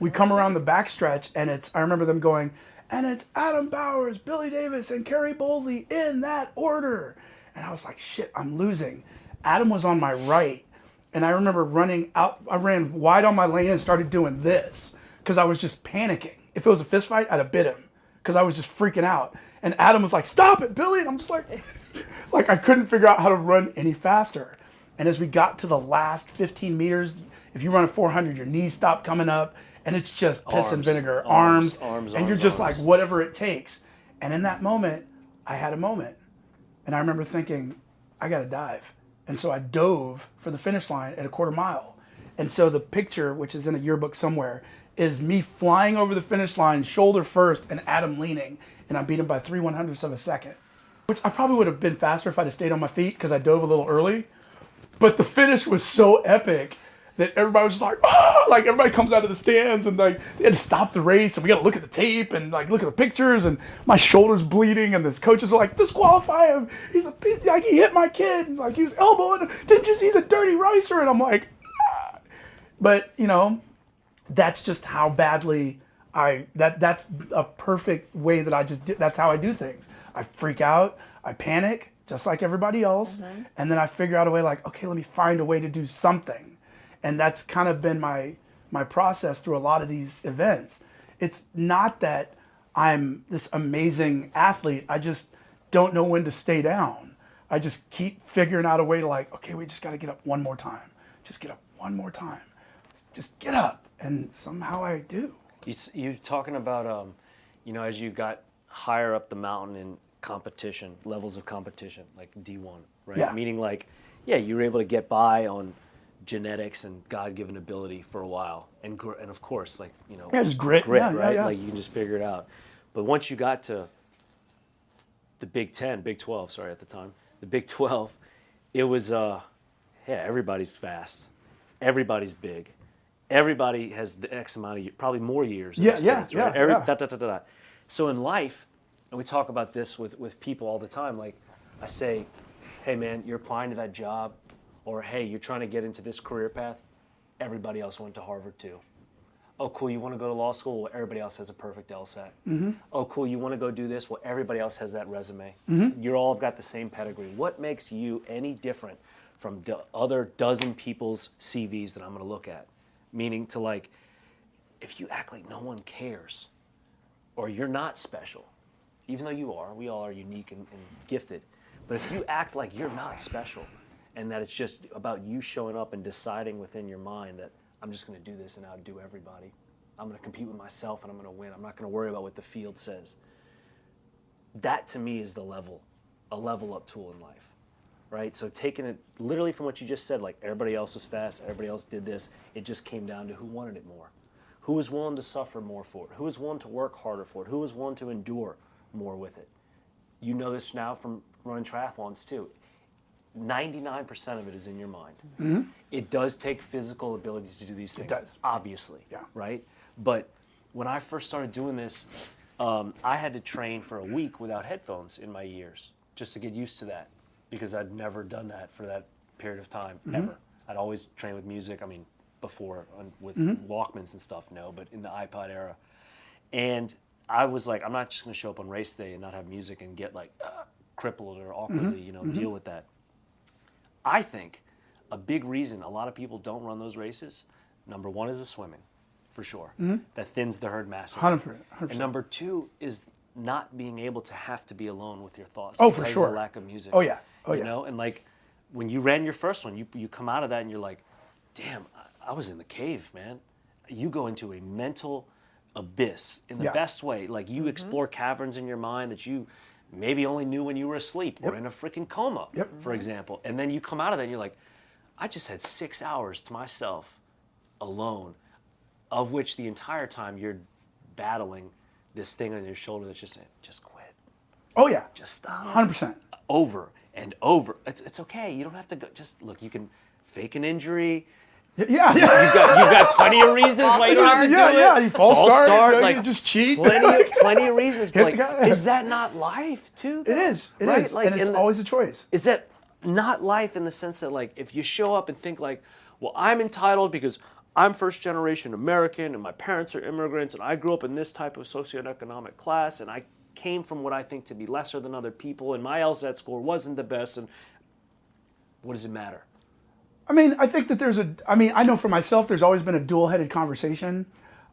We come around the backstretch, and I remember them going, and it's Adam Bowers, Billy Davis, and Kerry Bowlesy in that order. And I was like, shit, I'm losing. Adam was on my right, and I remember running out. I ran wide on my lane and started doing this because I was just panicking. If it was a fist fight, I'd have bit him because I was just freaking out. And Adam was like, stop it, Billy. And I'm just like I couldn't figure out how to run any faster. And as we got to the last 15 meters, if you run a 400, your knees stop coming up. And it's just piss and vinegar, arms, and you're just like, whatever it takes. And in that moment, I had a moment. And I remember thinking, I got to dive. And so I dove for the finish line at a quarter mile. And so the picture, which is in a yearbook somewhere, is me flying over the finish line, shoulder first, and Adam leaning. And I beat him by 3/100ths of a second. Which I probably would have been faster if I'd have stayed on my feet because I dove a little early. But the finish was so epic that everybody was just like, oh, like everybody comes out of the stands and like they had to stop the race and we got to look at the tape and like look at the pictures and my shoulder's bleeding and this coaches are like, disqualify him. He's a piece, like he hit my kid and like he was elbowing him. Didn't you see he's a dirty racer? And I'm like, ah. But you know, that's just how badly that's a perfect way that I just do. That's how I do things. I freak out, I panic just like everybody else. And then I figure out a way like, okay, let me find a way to do something. And that's kind of been my process through a lot of these events. It's not that I'm this amazing athlete. I just don't know when to stay down. I just keep figuring out a way to like, okay, we just got to get up one more time. Just get up one more time. Just get up. And somehow I do. You're talking about, you know, as you got higher up the mountain in competition, levels of competition, like D1, right? Yeah. Meaning like, yeah, you were able to get by on genetics and God-given ability for a while, and of course, like, you know, just grit, right? Yeah. Like you can just figure it out. But once you got to the Big 12, sorry, at the time, the Big 12, it was, everybody's fast, everybody's big, everybody has the X amount of probably more years. Of experience, right? So in life, and we talk about this with people all the time. Like I say, hey man, you're applying to that job. Or, hey, you're trying to get into this career path. Everybody else went to Harvard, too. Oh, cool, you want to go to law school? Well, everybody else has a perfect LSAT. Oh, cool, you want to go do this? Well, everybody else has that resume. You all have got the same pedigree. What makes you any different from the other dozen people's CVs that I'm going to look at? Meaning to, like, if you act like no one cares, or you're not special, even though you are, we all are unique and gifted, but if you act like you're not special, and that it's just about you showing up and deciding within your mind that I'm just going to do this and outdo everybody. I'm going to compete with myself and I'm going to win. I'm not going to worry about what the field says. That to me is the level a level up tool in life, right? So taking it literally from what you just said, like everybody else was fast, everybody else did this, it just came down to who wanted it more. Who was willing to suffer more for it? Who was willing to work harder for it? Who was willing to endure more with it? You know this now from running triathlons too. 99% of it is in your mind. Mm-hmm. It does take physical ability to do these things. It does. Obviously. Yeah. Right? But when I first started doing this, I had to train for a week without headphones in my ears just to get used to that, because I'd never done that for that period of time, ever. I'd always trained with music. I mean, before with Walkmans and stuff, no, but in the iPod era. And I was like, I'm not just going to show up on race day and not have music and get like crippled or awkwardly, deal with that. I think a big reason a lot of people don't run those races, number one is the swimming, for sure. That thins the herd massively. 100%. And number two is not being able to have to be alone with your thoughts. Oh, for because sure. of the lack of music. Oh, yeah. Oh, you yeah. know, and like when you ran your first one, you come out of that and you're like, damn, I was in the cave, man. You go into a mental abyss in the best way. Like you explore caverns in your mind that you maybe only knew when you were asleep or in a freaking coma, for example. And then you come out of that and you're like, I just had 6 hours to myself alone, of which the entire time you're battling this thing on your shoulder that's just saying, just quit. Oh, yeah. Just stop. 100%. Over and over. It's okay. You don't have to go. Just look, you can fake an injury. Yeah. You've got plenty of reasons why you don't have to do it. Yeah, you false start, like you just cheat. Plenty of reasons. But like, is that not life too? Though? It is. It right? is. Like, and it's always a choice. Is that not life in the sense that like if you show up and think like, well, I'm entitled because I'm first generation American and my parents are immigrants and I grew up in this type of socioeconomic class and I came from what I think to be lesser than other people and my LSAT score wasn't the best, and what does it matter? I mean, I think that I know for myself, there's always been a dual-headed conversation.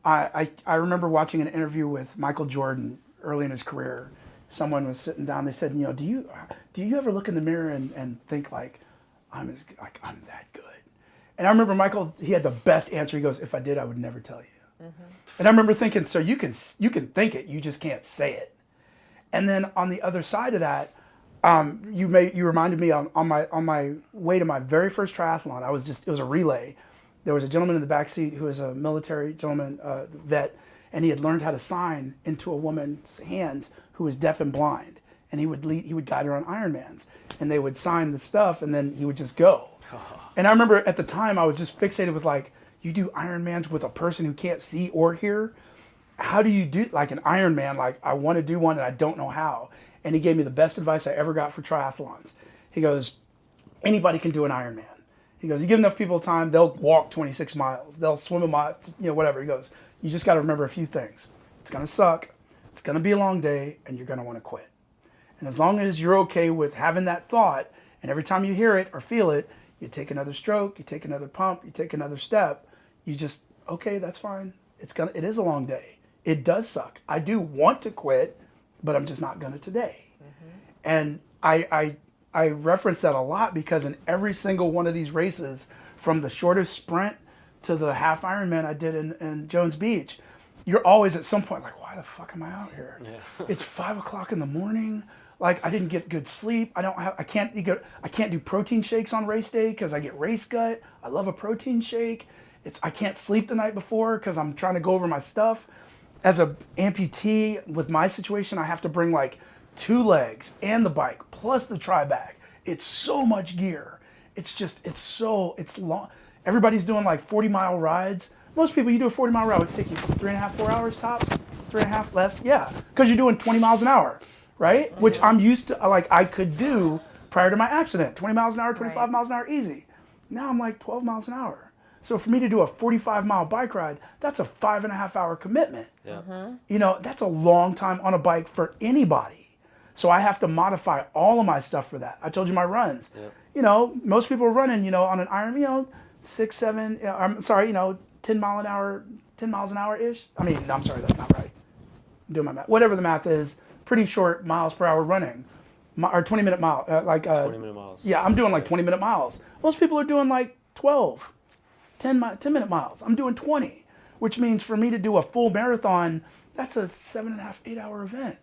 I remember watching an interview with Michael Jordan early in his career. Someone was sitting down. They said, do you ever look in the mirror and think like, I'm that good? And I remember Michael, he had the best answer. He goes, if I did, I would never tell you. And I remember thinking, so you can think it, you just can't say it. And then on the other side of that, you reminded me on my way to my very first triathlon. It was a relay. There was a gentleman in the back seat who was a military gentleman, vet, and he had learned how to sign into a woman's hands who was deaf and blind. And he would guide her on Ironmans, and they would sign the stuff, and then he would just go. And I remember at the time I was just fixated with like, you do Ironmans with a person who can't see or hear. How do you do like an Ironman? Like I want to do one and I don't know how. And he gave me the best advice I ever got for triathlons. He goes, anybody can do an Ironman. He goes, you give enough people time, they'll walk 26 miles. They'll swim a mile, whatever. He goes, you just got to remember a few things. It's going to suck. It's going to be a long day and you're going to want to quit. And as long as you're okay with having that thought, and every time you hear it or feel it, you take another stroke, you take another pump, you take another step, you just, okay, that's fine. It is a long day. It does suck. I do want to quit, but I'm just not going to today. And I reference that a lot because in every single one of these races, from the shortest sprint to the half Ironman I did in Jones Beach, you're always at some point like, why the fuck am I out here? Yeah. It's 5 o'clock in the morning. Like I didn't get good sleep. I can't do protein shakes on race day because I get race gut. I love a protein shake. I can't sleep the night before because I'm trying to go over my stuff. As a amputee with my situation, I have to bring like 2 legs and the bike plus the tri bag. It's so much gear. It's long. Everybody's doing like 40-mile rides. Most people, you do a 40-mile ride, it's take you 3.5, 4 hours tops, 3.5 less. Yeah, because you're doing 20 miles an hour, right? Which I'm used to, like I could do prior to my accident. 20 miles an hour, 25 miles an hour, easy. Now I'm like 12 miles an hour. So for me to do a 45-mile bike ride, that's a 5.5-hour commitment. Yeah. That's a long time on a bike for anybody. So I have to modify all of my stuff for that. I told you my runs. Yep. Most people are running, on an Iron, 6, 7, 10 miles an hour-ish. I mean, no, I'm sorry, that's not right. I'm doing my math. Whatever the math is, pretty short miles per hour running. Or 20-minute mile. 20-minute miles. Yeah, I'm doing like 20-minute miles. Most people are doing like 12. 10-minute miles. I'm doing 20, which means for me to do a full marathon, that's a 7.5, 8-hour event.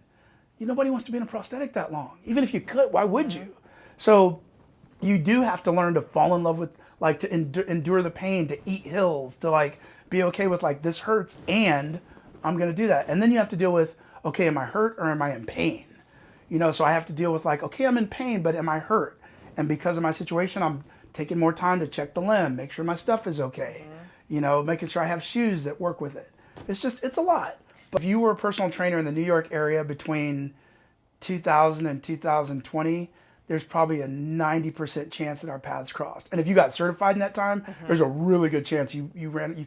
nobody wants to be in a prosthetic that long. Even if you could, why would you? So you do have to learn to fall in love with, like, to endure the pain, to eat hills, to like be okay with like, this hurts and I'm going to do that. And then you have to deal with, okay, am I hurt or am I in pain? So I have to deal with like, okay, I'm in pain, but am I hurt? And because of my situation, I'm taking more time to check the limb, make sure my stuff is okay. Making sure I have shoes that work with it. It's a lot. But if you were a personal trainer in the New York area between 2000 and 2020, there's probably a 90% chance that our paths crossed. And if you got certified in that time, there's a really good chance you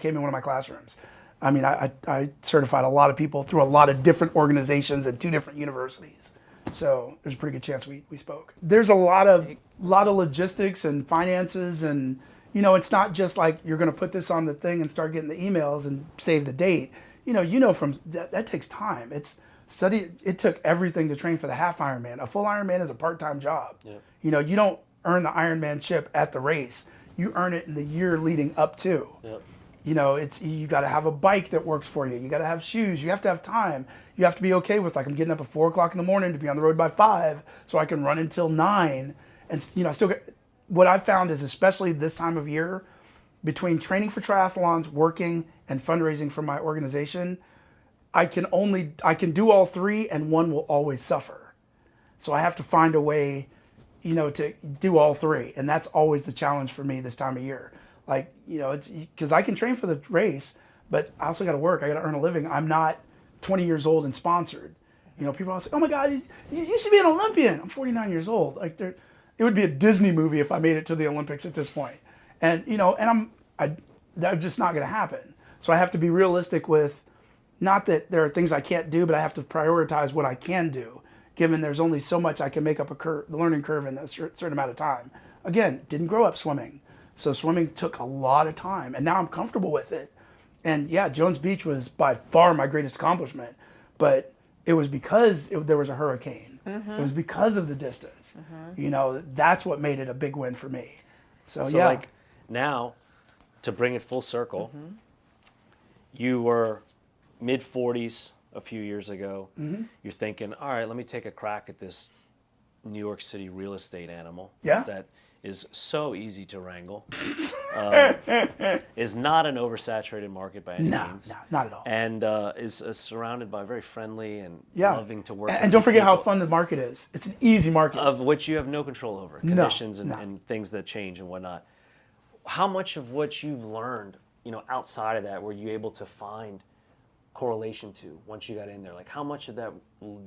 came in one of my classrooms. I mean, I certified a lot of people through a lot of different organizations at 2 different universities. So there's a pretty good chance we spoke. There's a lot of logistics and finances, and it's not just like you're going to put this on the thing and start getting the emails and save the date. From that takes time. It took everything to train for the half Ironman. A full Ironman is a part-time job. Yep. You don't earn the Ironman chip at the race. You earn it in the year leading up to. Yep. You got to have a bike that works for you. You got to have shoes. You have to have time. You have to be okay with, like, I'm getting up at 4:00 in the morning to be on the road by 5, so I can run until 9. And I still get. What I found is, especially this time of year, between training for triathlons, working, and fundraising for my organization, I can do all 3, and one will always suffer. So I have to find a way, to do all 3, and that's always the challenge for me this time of year. Like, it's because I can train for the race, but I also got to work. I got to earn a living. I'm not 20 years old and sponsored. People are like, "Oh my God, you should be an Olympian." I'm 49 years old. Like, it would be a Disney movie if I made it to the Olympics at this point. And that's just not going to happen. So I have to be realistic with, not that there are things I can't do, but I have to prioritize what I can do, given there's only so much I can make up the learning curve in a certain amount of time. Again, didn't grow up swimming. So swimming took a lot of time, and now I'm comfortable with it. And yeah, Jones Beach was by far my greatest accomplishment, but it was because there was a hurricane. It was because of the distance. That's what made it a big win for me. So yeah. Like, now, to bring it full circle, you were mid-40s a few years ago. You're thinking, all right, let me take a crack at this New York City real estate animal that is so easy to wrangle, is not an oversaturated market by any means. No, not at all. And is surrounded by very friendly and loving to work with. And don't forget how fun the market is. It's an easy market. Of which you have no control over, conditions and things that change and whatnot. How much of what you've learned, outside of that, were you able to find correlation to once you got in there? Like, how much of that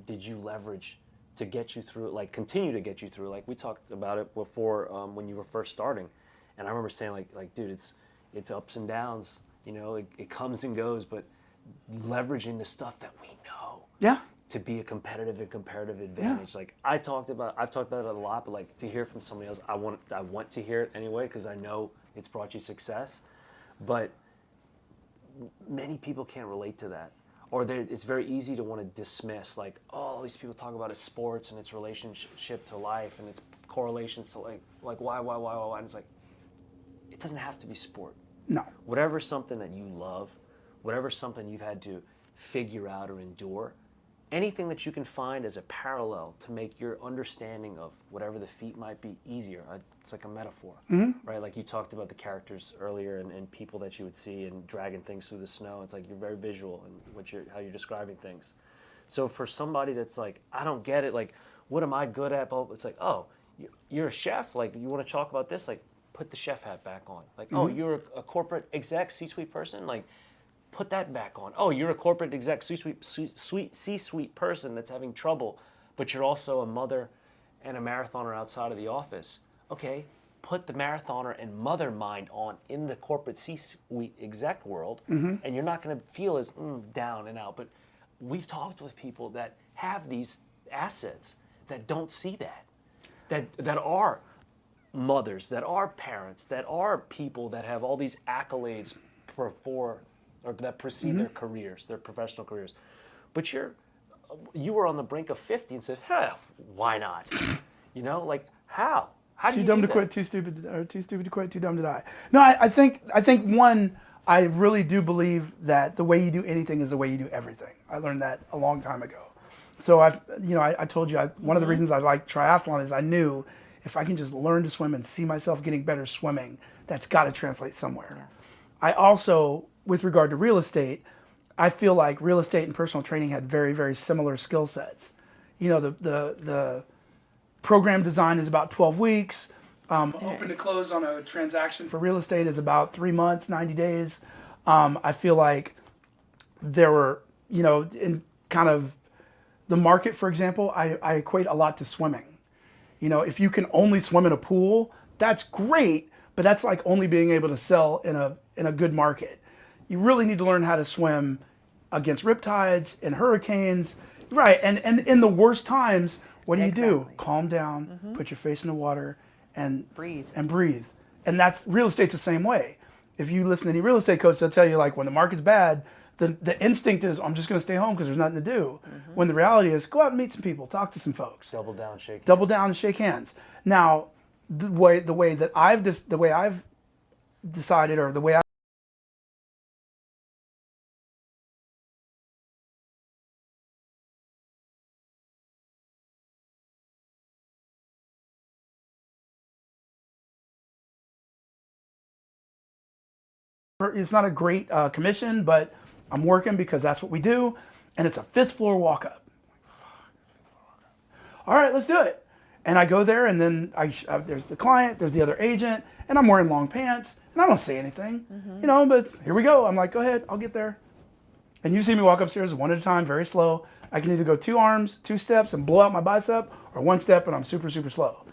did you leverage to get you through, like, continue to get you through? Like, we talked about it before when you were first starting, and I remember saying, like, dude, it's ups and downs, it comes and goes, but leveraging the stuff that we know to be a competitive and comparative advantage. Like, I've talked about it a lot, but like, to hear from somebody else, I want to hear it anyway, because I know it's brought you success, but many people can't relate to that. Or it's very easy to want to dismiss, like, oh, all these people talk about sports and its relationship to life and its correlations to like why? And it's like, it doesn't have to be sport. No. Whatever something that you love, whatever something you've had to figure out or endure, anything that you can find as a parallel to make your understanding of whatever the feat might be easier. It's like a metaphor, right? Like you talked about the characters earlier and people that you would see and dragging things through the snow. It's like you're very visual in how you're describing things. So for somebody that's like, I don't get it, like, what am I good at? It's like, oh, you're a chef. Like, you want to talk about this? Like, put the chef hat back on. Like, oh, you're a corporate exec, C-suite person? Like, put that back on. Oh, you're a corporate exec, C-suite person that's having trouble, but you're also a mother and a marathoner outside of the office. Okay, put the marathoner and mother mind on in the corporate C-suite exec world, and you're not going to feel as down and out. But we've talked with people that have these assets that don't see that are mothers, that are parents, that are people that have all these accolades or that precede their careers, their professional careers. But you were on the brink of 50 and said, why not? Like, how? How do you do that? Too dumb to quit, too stupid to quit, too dumb to die. No, I think one, I really do believe that the way you do anything is the way you do everything. I learned that a long time ago. So I told you one of the reasons I like triathlon is I knew if I can just learn to swim and see myself getting better swimming, that's got to translate somewhere. Yes. I also, with regard to real estate, I feel like real estate and personal training had very, very similar skill sets. The program design is about 12 weeks. Open to close on a transaction for real estate is about 3 months, 90 days. I feel like there were, in kind of the market, for example, I equate a lot to swimming. If you can only swim in a pool, that's great, but that's like only being able to sell in a good market. You really need to learn how to swim against riptides and hurricanes, right? And in the worst times, what do you do? Exactly. Calm down, put your face in the water, and Breathe. And that's real estate's the same way. If you listen to any real estate coach, they'll tell you like when the market's bad, the instinct is I'm just going to stay home because there's nothing to do. When the reality is go out and meet some people, talk to some folks, Double down, shake. double down and shake hands. Now, the way I've decided, or the way it's not a great commission, but I'm working because that's what we do, and it's a 5th floor walk up. All right, let's do it. And I go there, and then there's the client, there's the other agent, and I'm wearing long pants, and I don't say anything, but here we go. I'm like, go ahead, I'll get there. And you see me walk upstairs one at a time, very slow. I can either go 2 arms, 2 steps, and blow out my bicep, or 1 step, and I'm super, super slow.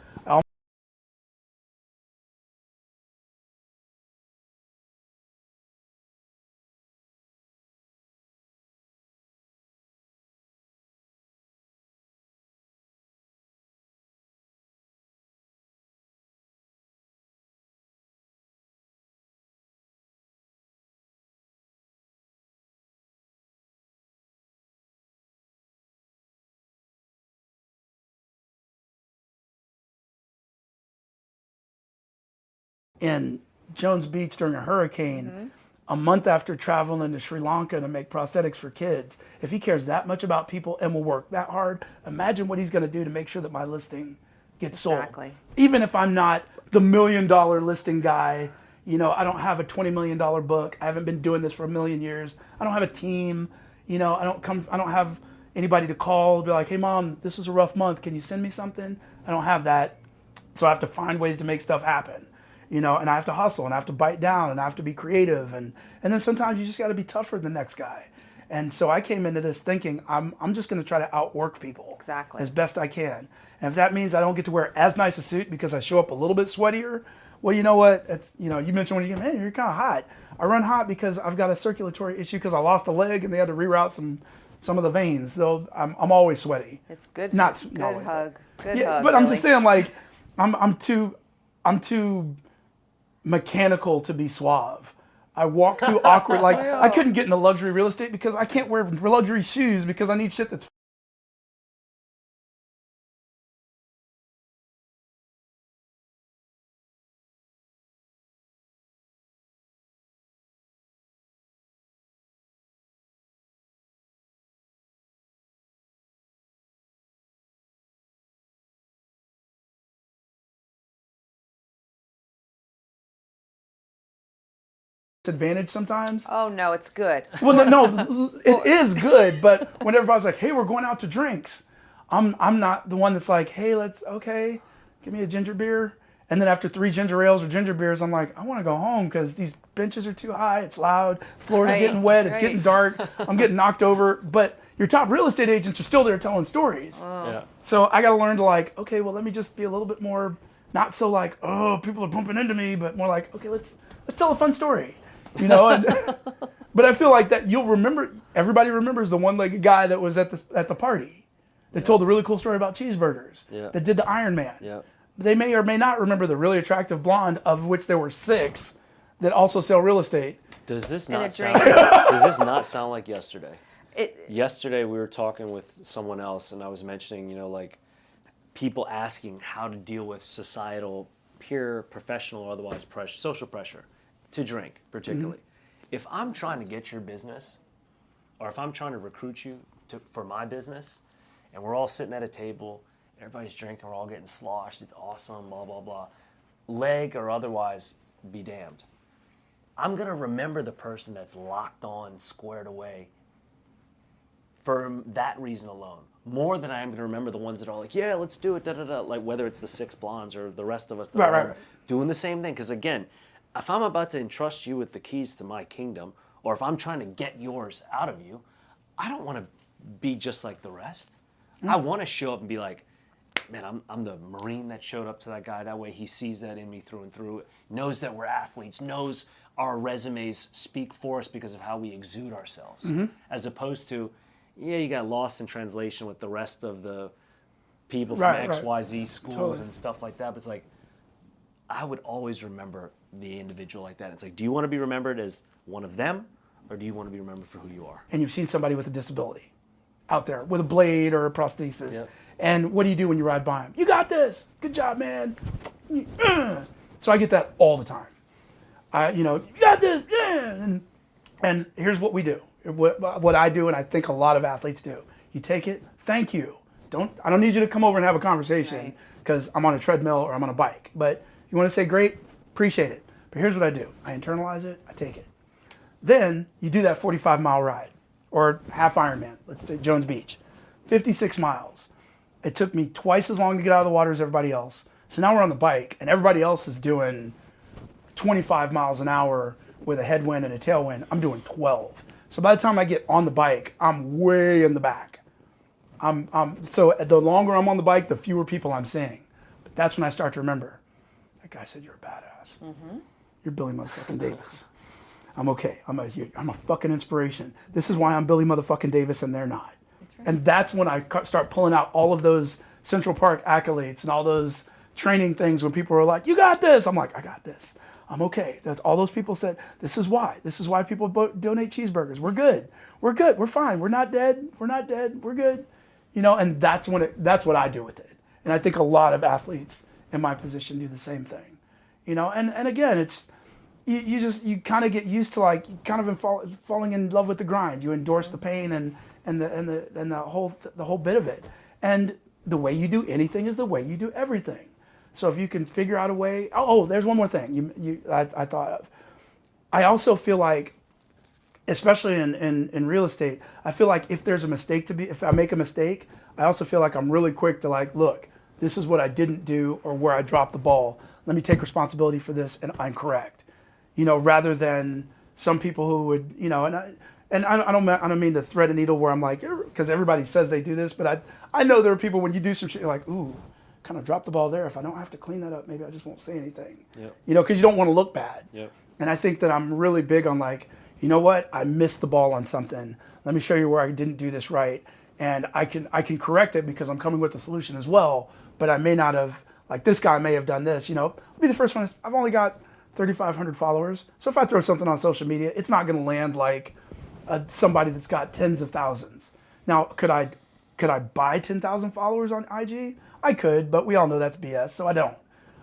In Jones Beach during a hurricane, a month after traveling to Sri Lanka to make prosthetics for kids. If he cares that much about people and will work that hard, imagine what he's going to do to make sure that my listing gets Exactly. sold. Even if I'm not the $1 million listing guy, I don't have a $20 million book. I haven't been doing this for 1 million years. I don't have a team. I don't have anybody to call, be like, hey mom, this is a rough month. Can you send me something? I don't have that. So I have to find ways to make stuff happen. And I have to hustle, and I have to bite down, and I have to be creative, and then sometimes you just got to be tougher than the next guy. And so I came into this thinking I'm just going to try to outwork people Exactly. as best I can. And if that means I don't get to wear as nice a suit because I show up a little bit sweatier, well, you know what? It's, you mentioned when you get, man, you're kind of hot. I run hot because I've got a circulatory issue because I lost a leg and they had to reroute some of the veins. So I'm always sweaty. It's good. Not good always, hug. Good yeah, hug. but I'm Billy. just saying, like, I'm too mechanical to be suave. I walk too awkward. Like I couldn't get into luxury real estate because I can't wear luxury shoes because I need shit that's advantage sometimes. Oh no, it's good. Well, no, it is good, but when everybody's like, "Hey, we're going out to drinks," I'm not the one that's like, "Hey, give me a ginger beer." And then after 3 ginger ales or ginger beers, I'm like, I want to go home because these benches are too high. It's loud. Floors are getting wet. It's getting dark. I'm getting knocked over. But your top real estate agents are still there telling stories. Yeah. So I got to learn to like, okay, well, let me just be a little bit more, not so like, oh, people are bumping into me, but more like, okay, let's tell a fun story. And, but I feel like that you'll remember. Everybody remembers the one-legged guy that was at the party that told a really cool story about cheeseburgers. Yeah. That did the Iron Man. Yeah. They may or may not remember the really attractive blonde, of which there were 6, that also sell real estate. Does this And not they're sound? drinking. Does this not sound like yesterday? It, Yesterday we were talking with someone else, and I was mentioning, like people asking how to deal with societal, peer, professional, or otherwise social pressure to drink, particularly. If I'm trying to get your business, or if I'm trying to recruit you for my business, and we're all sitting at a table, everybody's drinking, we're all getting sloshed, it's awesome, blah, blah, blah. Leg or otherwise, be damned. I'm going to remember the person that's locked on, squared away for that reason alone, more than I am going to remember the ones that are like, yeah, let's do it, da da da. Like whether it's the 6 blondes or the rest of us that are doing the same thing. Because again, if I'm about to entrust you with the keys to my kingdom, or if I'm trying to get yours out of you, I don't want to be just like the rest. I want to show up and be like, man, I'm the Marine that showed up to that guy. That way he sees that in me through and through, knows that we're athletes, knows our resumes speak for us because of how we exude ourselves, as opposed to, yeah, you got lost in translation with the rest of the people from XYZ schools and stuff like that. But it's like, I would always remember the individual like that. It's like, do you want to be remembered as one of them, or do you want to be remembered for who you are? And you've seen somebody with a disability out there with a blade or a prosthesis. Yep. And what do you do when you ride by them? You got this. Good job, man. So I get that all the time. You got this. And here's what we do. What I do, and I think a lot of athletes do. You take it. Thank you. I don't need you to come over and have a conversation because I'm on a treadmill or I'm on a bike. But you want to say great, appreciate it. But here's what I do. I internalize it. I take it. Then you do that 45-mile ride or half Ironman. Let's take Jones Beach. 56 miles. It took me twice as long to get out of the water as everybody else. So now we're on the bike, and everybody else is doing 25 miles an hour with a headwind and a tailwind. I'm doing 12. So by the time I get on the bike, I'm way in the back. So the longer I'm on the bike, the fewer people I'm seeing. But that's when I start to remember. That guy said, you're a badass. Mm-hmm. You're Billy motherfucking Davis. I'm okay. I'm a fucking inspiration. This is why I'm Billy motherfucking Davis and they're not. That's right. And that's when I start pulling out all of those Central Park accolades and all those training things when people are like, you got this. I'm like, I got this. I'm okay. That's all those people said. This is why. This is why people donate cheeseburgers. We're good. We're good. We're fine. We're not dead. We're not dead. We're good. And that's what I do with it. And I think a lot of athletes in my position do the same thing. And again, it's you kind of get used to falling in love with the grind. You endorse the pain and the whole bit of it. And the way you do anything is the way you do everything. So if you can figure out a way. Oh, there's one more thing I thought of. I also feel like, especially in real estate, I feel like if there's a mistake if I make a mistake, I also feel like I'm really quick to like, look, this is what I didn't do or where I dropped the ball. Let me take responsibility for this and I'm correct. Rather than some people who would, and I don't mean to thread a needle where I'm like, because everybody says they do this, but I know there are people when you do some shit, you're like, ooh, kind of drop the ball there. If I don't have to clean that up, maybe I just won't say anything. Yep. Because you don't want to look bad. Yep. And I think that I'm really big on like, you know what? I missed the ball on something. Let me show you where I didn't do this right. And I can correct it because I'm coming with a solution as well. But I may not have, like this guy may have done this. I'll be the first one. I've only got 3,500 followers. So if I throw something on social media, it's not going to land like somebody that's got tens of thousands. Now, could I buy 10,000 followers on IG? I could, but we all know that's BS, so I don't.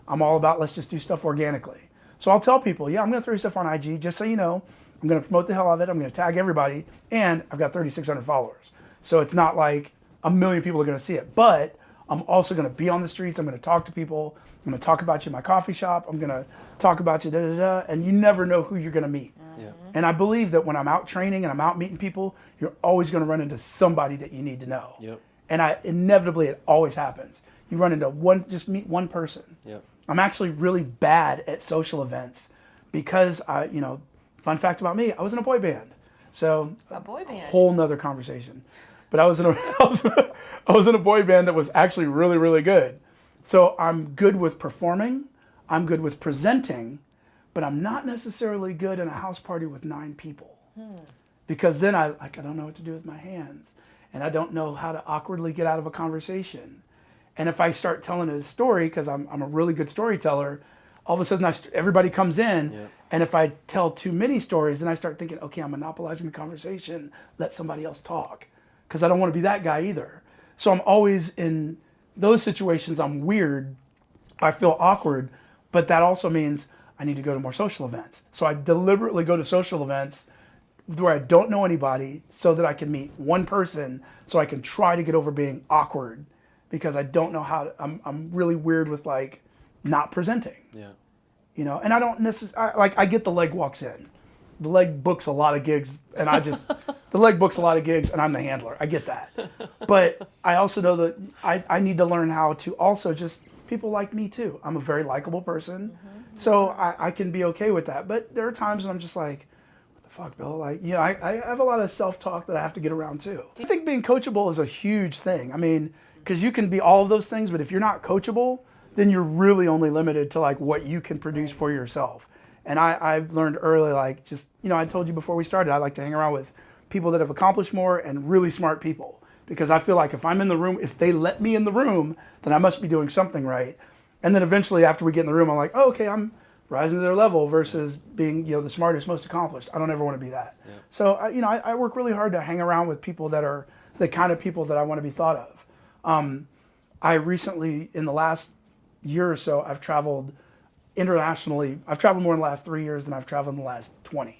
I'm all about let's just do stuff organically. So I'll tell people, yeah, I'm going to throw stuff on IG, just so you know. I'm going to promote the hell out of it. I'm going to tag everybody, and I've got 3,600 followers. So it's not like a million people are going to see it. But I'm also going to be on the streets. I'm going to talk to people. I'm going to talk about you in my coffee shop. I'm going to talk about you, and you never know who you're going to meet. Yeah. And I believe that when I'm out training and I'm out meeting people, you're always going to run into somebody that you need to know. Yep. And inevitably, it always happens. You run into just meet one person. Yep. I'm actually really bad at social events because fun fact about me, I was in a boy band. So a boy band. Whole nother conversation. But I was in a boy band that was actually really, really good. So I'm good with performing. I'm good with presenting, but I'm not necessarily good in a house party with 9 people. Because then I don't know what to do with my hands. And I don't know how to awkwardly get out of a conversation. And if I start telling a story, because I'm a really good storyteller, all of a sudden everybody comes in. Yeah. And if I tell too many stories, then I start thinking, okay, I'm monopolizing the conversation. Let somebody else talk. Because I don't want to be that guy either. So I'm always in those situations, I'm weird. I feel awkward. But that also means I need to go to more social events. So I deliberately go to social events where I don't know anybody so that I can meet one person so I can try to get over being awkward because I don't know how to, I'm really weird with like not presenting. Yeah. You know, and I don't necessarily, like, I get the leg walks in. The leg books a lot of gigs, and the leg books a lot of gigs, and I'm the handler. I get that. But I also know that I need to learn how to also just, people like me too. I'm a very likable person, so I can be okay with that. But there are times when I'm just like, what the fuck, Bill? Like, you know, I have a lot of self-talk that I have to get around too. I think being coachable is a huge thing. I mean, because you can be all of those things, but if you're not coachable, then you're really only limited to like what you can produce for yourself. And I've learned early, like, just, you know, I told you before we started, I like to hang around with people that have accomplished more and really smart people. Because I feel like if I'm in the room, if they let me in the room, then I must be doing something right. And then eventually after we get in the room, I'm like, oh, okay, I'm rising to their level versus being, you know, the smartest, most accomplished. I don't ever want to be that. Yeah. So, you know, I work really hard to hang around with people that are the kind of people that I want to be thought of. I recently, in the last year or so, I've traveled internationally. I've traveled more in the last 3 years than I've traveled in the last 20.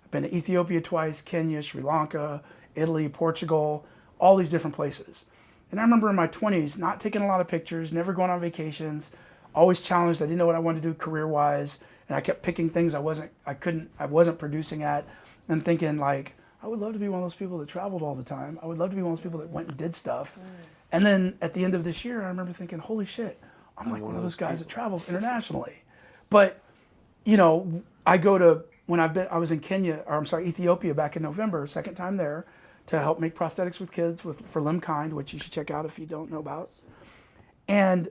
I've been to Ethiopia twice, Kenya, Sri Lanka, Italy, Portugal, all these different places. And I remember in my 20s not taking a lot of pictures, never going on vacations, always challenged. I didn't know what I wanted to do career-wise, and I kept picking things I wasn't producing at, and thinking like, I would love to be one of those people that traveled all the time. I would love to be one of those people that went and did stuff. And then at the end of this year, I remember thinking, holy shit, I'm like one of those guys that travels internationally. But, you know, I was in Ethiopia back in November, second time there, to help make prosthetics with kids for Limkind, which you should check out if you don't know about. And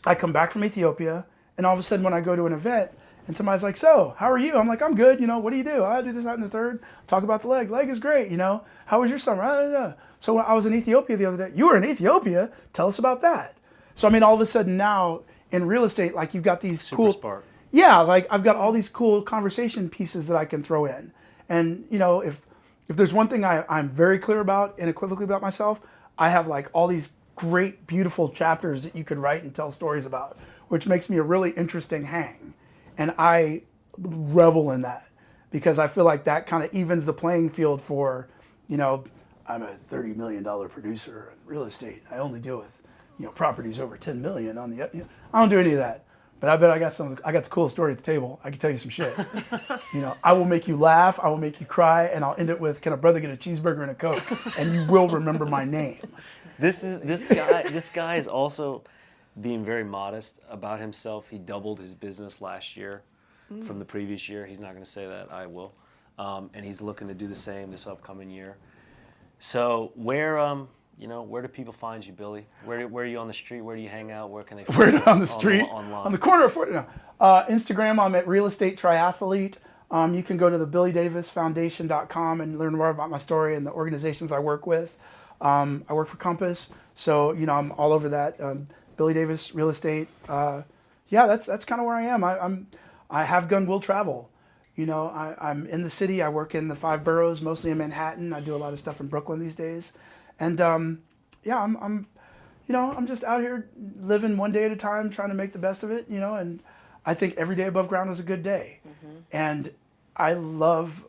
I come back from Ethiopia, and all of a sudden when I go to an event, and somebody's like, so, how are you? I'm like, I'm good, you know, what do you do? I do this, that, and the third. Talk about the leg. Leg is great, you know. How was your summer? I don't know. So when I was in Ethiopia the other day, you were in Ethiopia? Tell us about that. So, I mean, all of a sudden now, in real estate, like you've got these Super cool, spark. Yeah, like I've got all these cool conversation pieces that I can throw in. And, you know, if there's one thing I'm very clear about and equivocally about myself, I have like all these great, beautiful chapters that you could write and tell stories about, which makes me a really interesting hang. And I revel in that because I feel like that kind of evens the playing field for, you know, I'm a $30 million producer in real estate. I only deal with, you know, properties over 10 million on the, you know, I don't do any of that. But I bet I got the coolest story at the table. I can tell you some shit. You know, I will make you laugh, I will make you cry, and I'll end it with, can a brother get a cheeseburger and a Coke? And you will remember my name. This guy is also being very modest about himself. He doubled his business last year from the previous year. He's not going to say that. I will. And he's looking to do the same this upcoming year. So where do people find you, Billy? Where are you on the street? Where do you hang out? Where can they find you? On the street? Online. On the corner of Instagram, I'm at Real Estate Triathlete. You can go to the BillyDavisFoundation.com and learn more about my story and the organizations I work with. I work for Compass, so, you know, I'm all over that. Billy Davis Real Estate. That's kind of where I am. I have gun will travel. You know, I'm in the city. I work in the 5 boroughs, mostly in Manhattan. I do a lot of stuff in Brooklyn these days. And I'm just out here living one day at a time, trying to make the best of it, you know, and I think every day above ground is a good day. Mm-hmm. And I love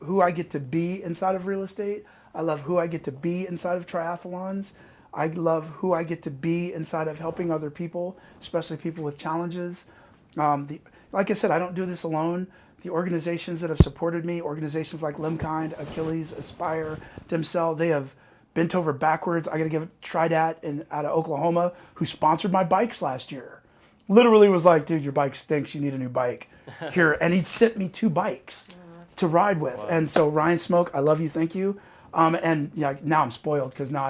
who I get to be inside of real estate. I love who I get to be inside of triathlons. I love who I get to be inside of helping other people, especially people with challenges. Like I said, I don't do this alone. The organizations that have supported me, organizations like Limkind, Achilles, Aspire, Demcell, they have bent over backwards. I got to give Tridat out of Oklahoma, who sponsored my bikes last year. Literally was like, dude, your bike stinks. You need a new bike. Here. And he sent me 2 bikes to ride with. Wow. And so Ryan Smoke, I love you. Thank you. And yeah, now I'm spoiled because now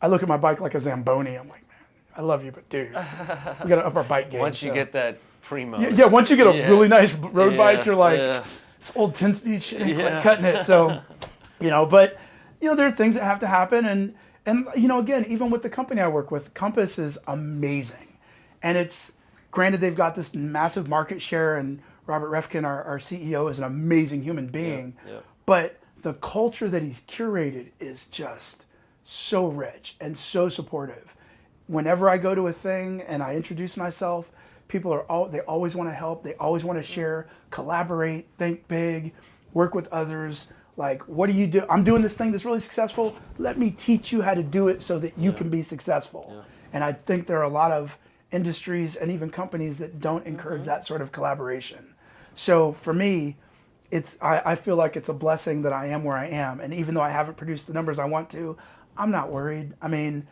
I look at my bike like a Zamboni. I'm like, man, I love you, but dude, we got to up our bike game. Once you get that primo. Yeah, once you get a really nice road bike, you're like, this old 10-speed shit ain't quite cutting it. So, you know, but, you know, there are things that have to happen. And you know, again, even with the company I work with, Compass is amazing. And it's, granted, they've got this massive market share, and Robert Refkin, our CEO, is an amazing human being. Yeah. But the culture that he's curated is just so rich and so supportive. Whenever I go to a thing and I introduce myself, people they always want to help. They always want to share, collaborate, think big. work with others. Like, what do you do? I'm doing this thing that's really successful. Let me teach you how to do it so that you can be successful. Yeah. And I think there are a lot of industries and even companies that don't encourage that sort of collaboration. So for me, I feel like it's a blessing that I am where I am. And even though I haven't produced the numbers I want to, I'm not worried. I mean,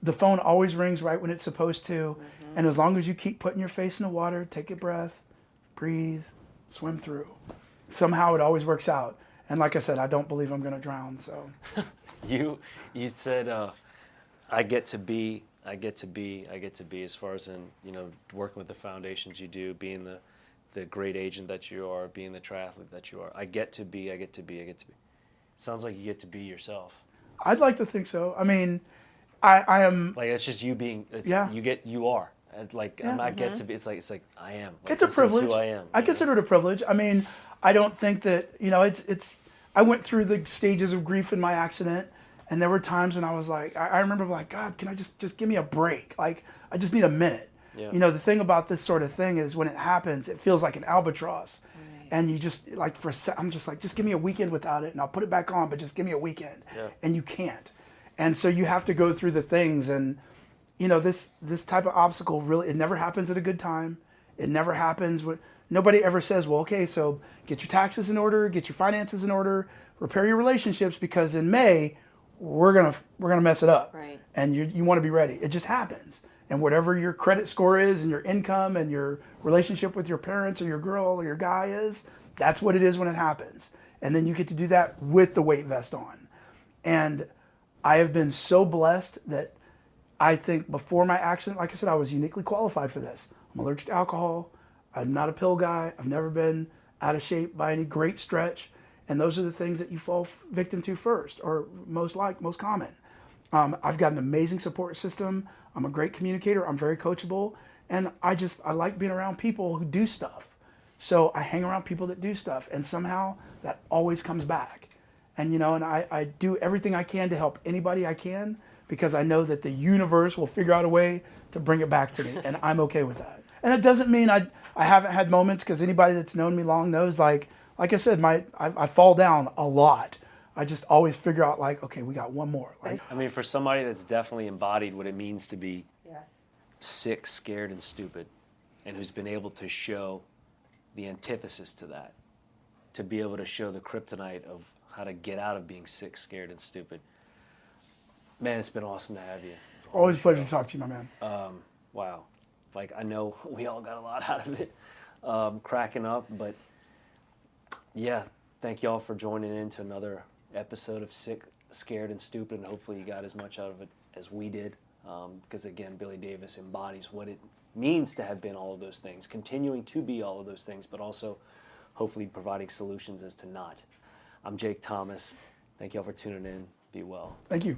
the phone always rings right when it's supposed to. And as long as you keep putting your face in the water, take a breath, breathe, swim through. Somehow it always works out. And like I said, I don't believe I'm going to drown. So You said I get to be as far as in, you know, working with the foundations you do, being the great agent that you are, being the triathlete that you are. I get to be. Sounds like you get to be yourself. I'd like to think so. I mean, I am. Like it's just you being. You are. Like I'm not get to be. It's like I am. Like, It's a privilege. This is who I am. I consider it a privilege. I mean, I don't think that, you know, it's. I went through the stages of grief in my accident, and there were times when I was like, I remember like, God, can I just give me a break? Like, I just need a minute. Yeah. You know, the thing about this sort of thing is when it happens, it feels like an albatross. Right. And you just, like, I'm just like, just give me a weekend without it, and I'll put it back on, but just give me a weekend. Yeah. And you can't. And so you have to go through the things, and, you know, this type of obstacle really, it never happens at a good time. It never happens when, nobody ever says, well, okay, so get your taxes in order, get your finances in order, repair your relationships, because in May, we're gonna mess it up. Right. And you want to be ready. It just happens. And whatever your credit score is and your income and your relationship with your parents or your girl or your guy is, that's what it is when it happens. And then you get to do that with the weight vest on. And I have been so blessed that I think before my accident, like I said, I was uniquely qualified for this. I'm allergic to alcohol. I'm not a pill guy. I've never been out of shape by any great stretch. And those are the things that you fall victim to first, or most common. I've got an amazing support system. I'm a great communicator. I'm very coachable. And I like being around people who do stuff. So I hang around people that do stuff. And somehow that always comes back. And, you know, and I do everything I can to help anybody I can, because I know that the universe will figure out a way to bring it back to me. And I'm okay with that. And it doesn't mean I haven't had moments, because anybody that's known me long knows, like I said, I fall down a lot. I just always figure out, like, okay, we got one more. Like, I mean, for somebody that's definitely embodied what it means to be sick, scared, and stupid, and who's been able to show the antithesis to that, to be able to show the kryptonite of how to get out of being sick, scared, and stupid. Man, it's been awesome to have you. always a pleasure to talk to you, my man. Wow. Like, I know we all got a lot out of it, cracking up, but yeah, thank y'all for joining in to another episode of Sick, Scared, and Stupid, and hopefully you got as much out of it as we did, because again, Billy Davis embodies what it means to have been all of those things, continuing to be all of those things, but also hopefully providing solutions as to not. I'm Jake Thomas. Thank y'all for tuning in. Be well. Thank you.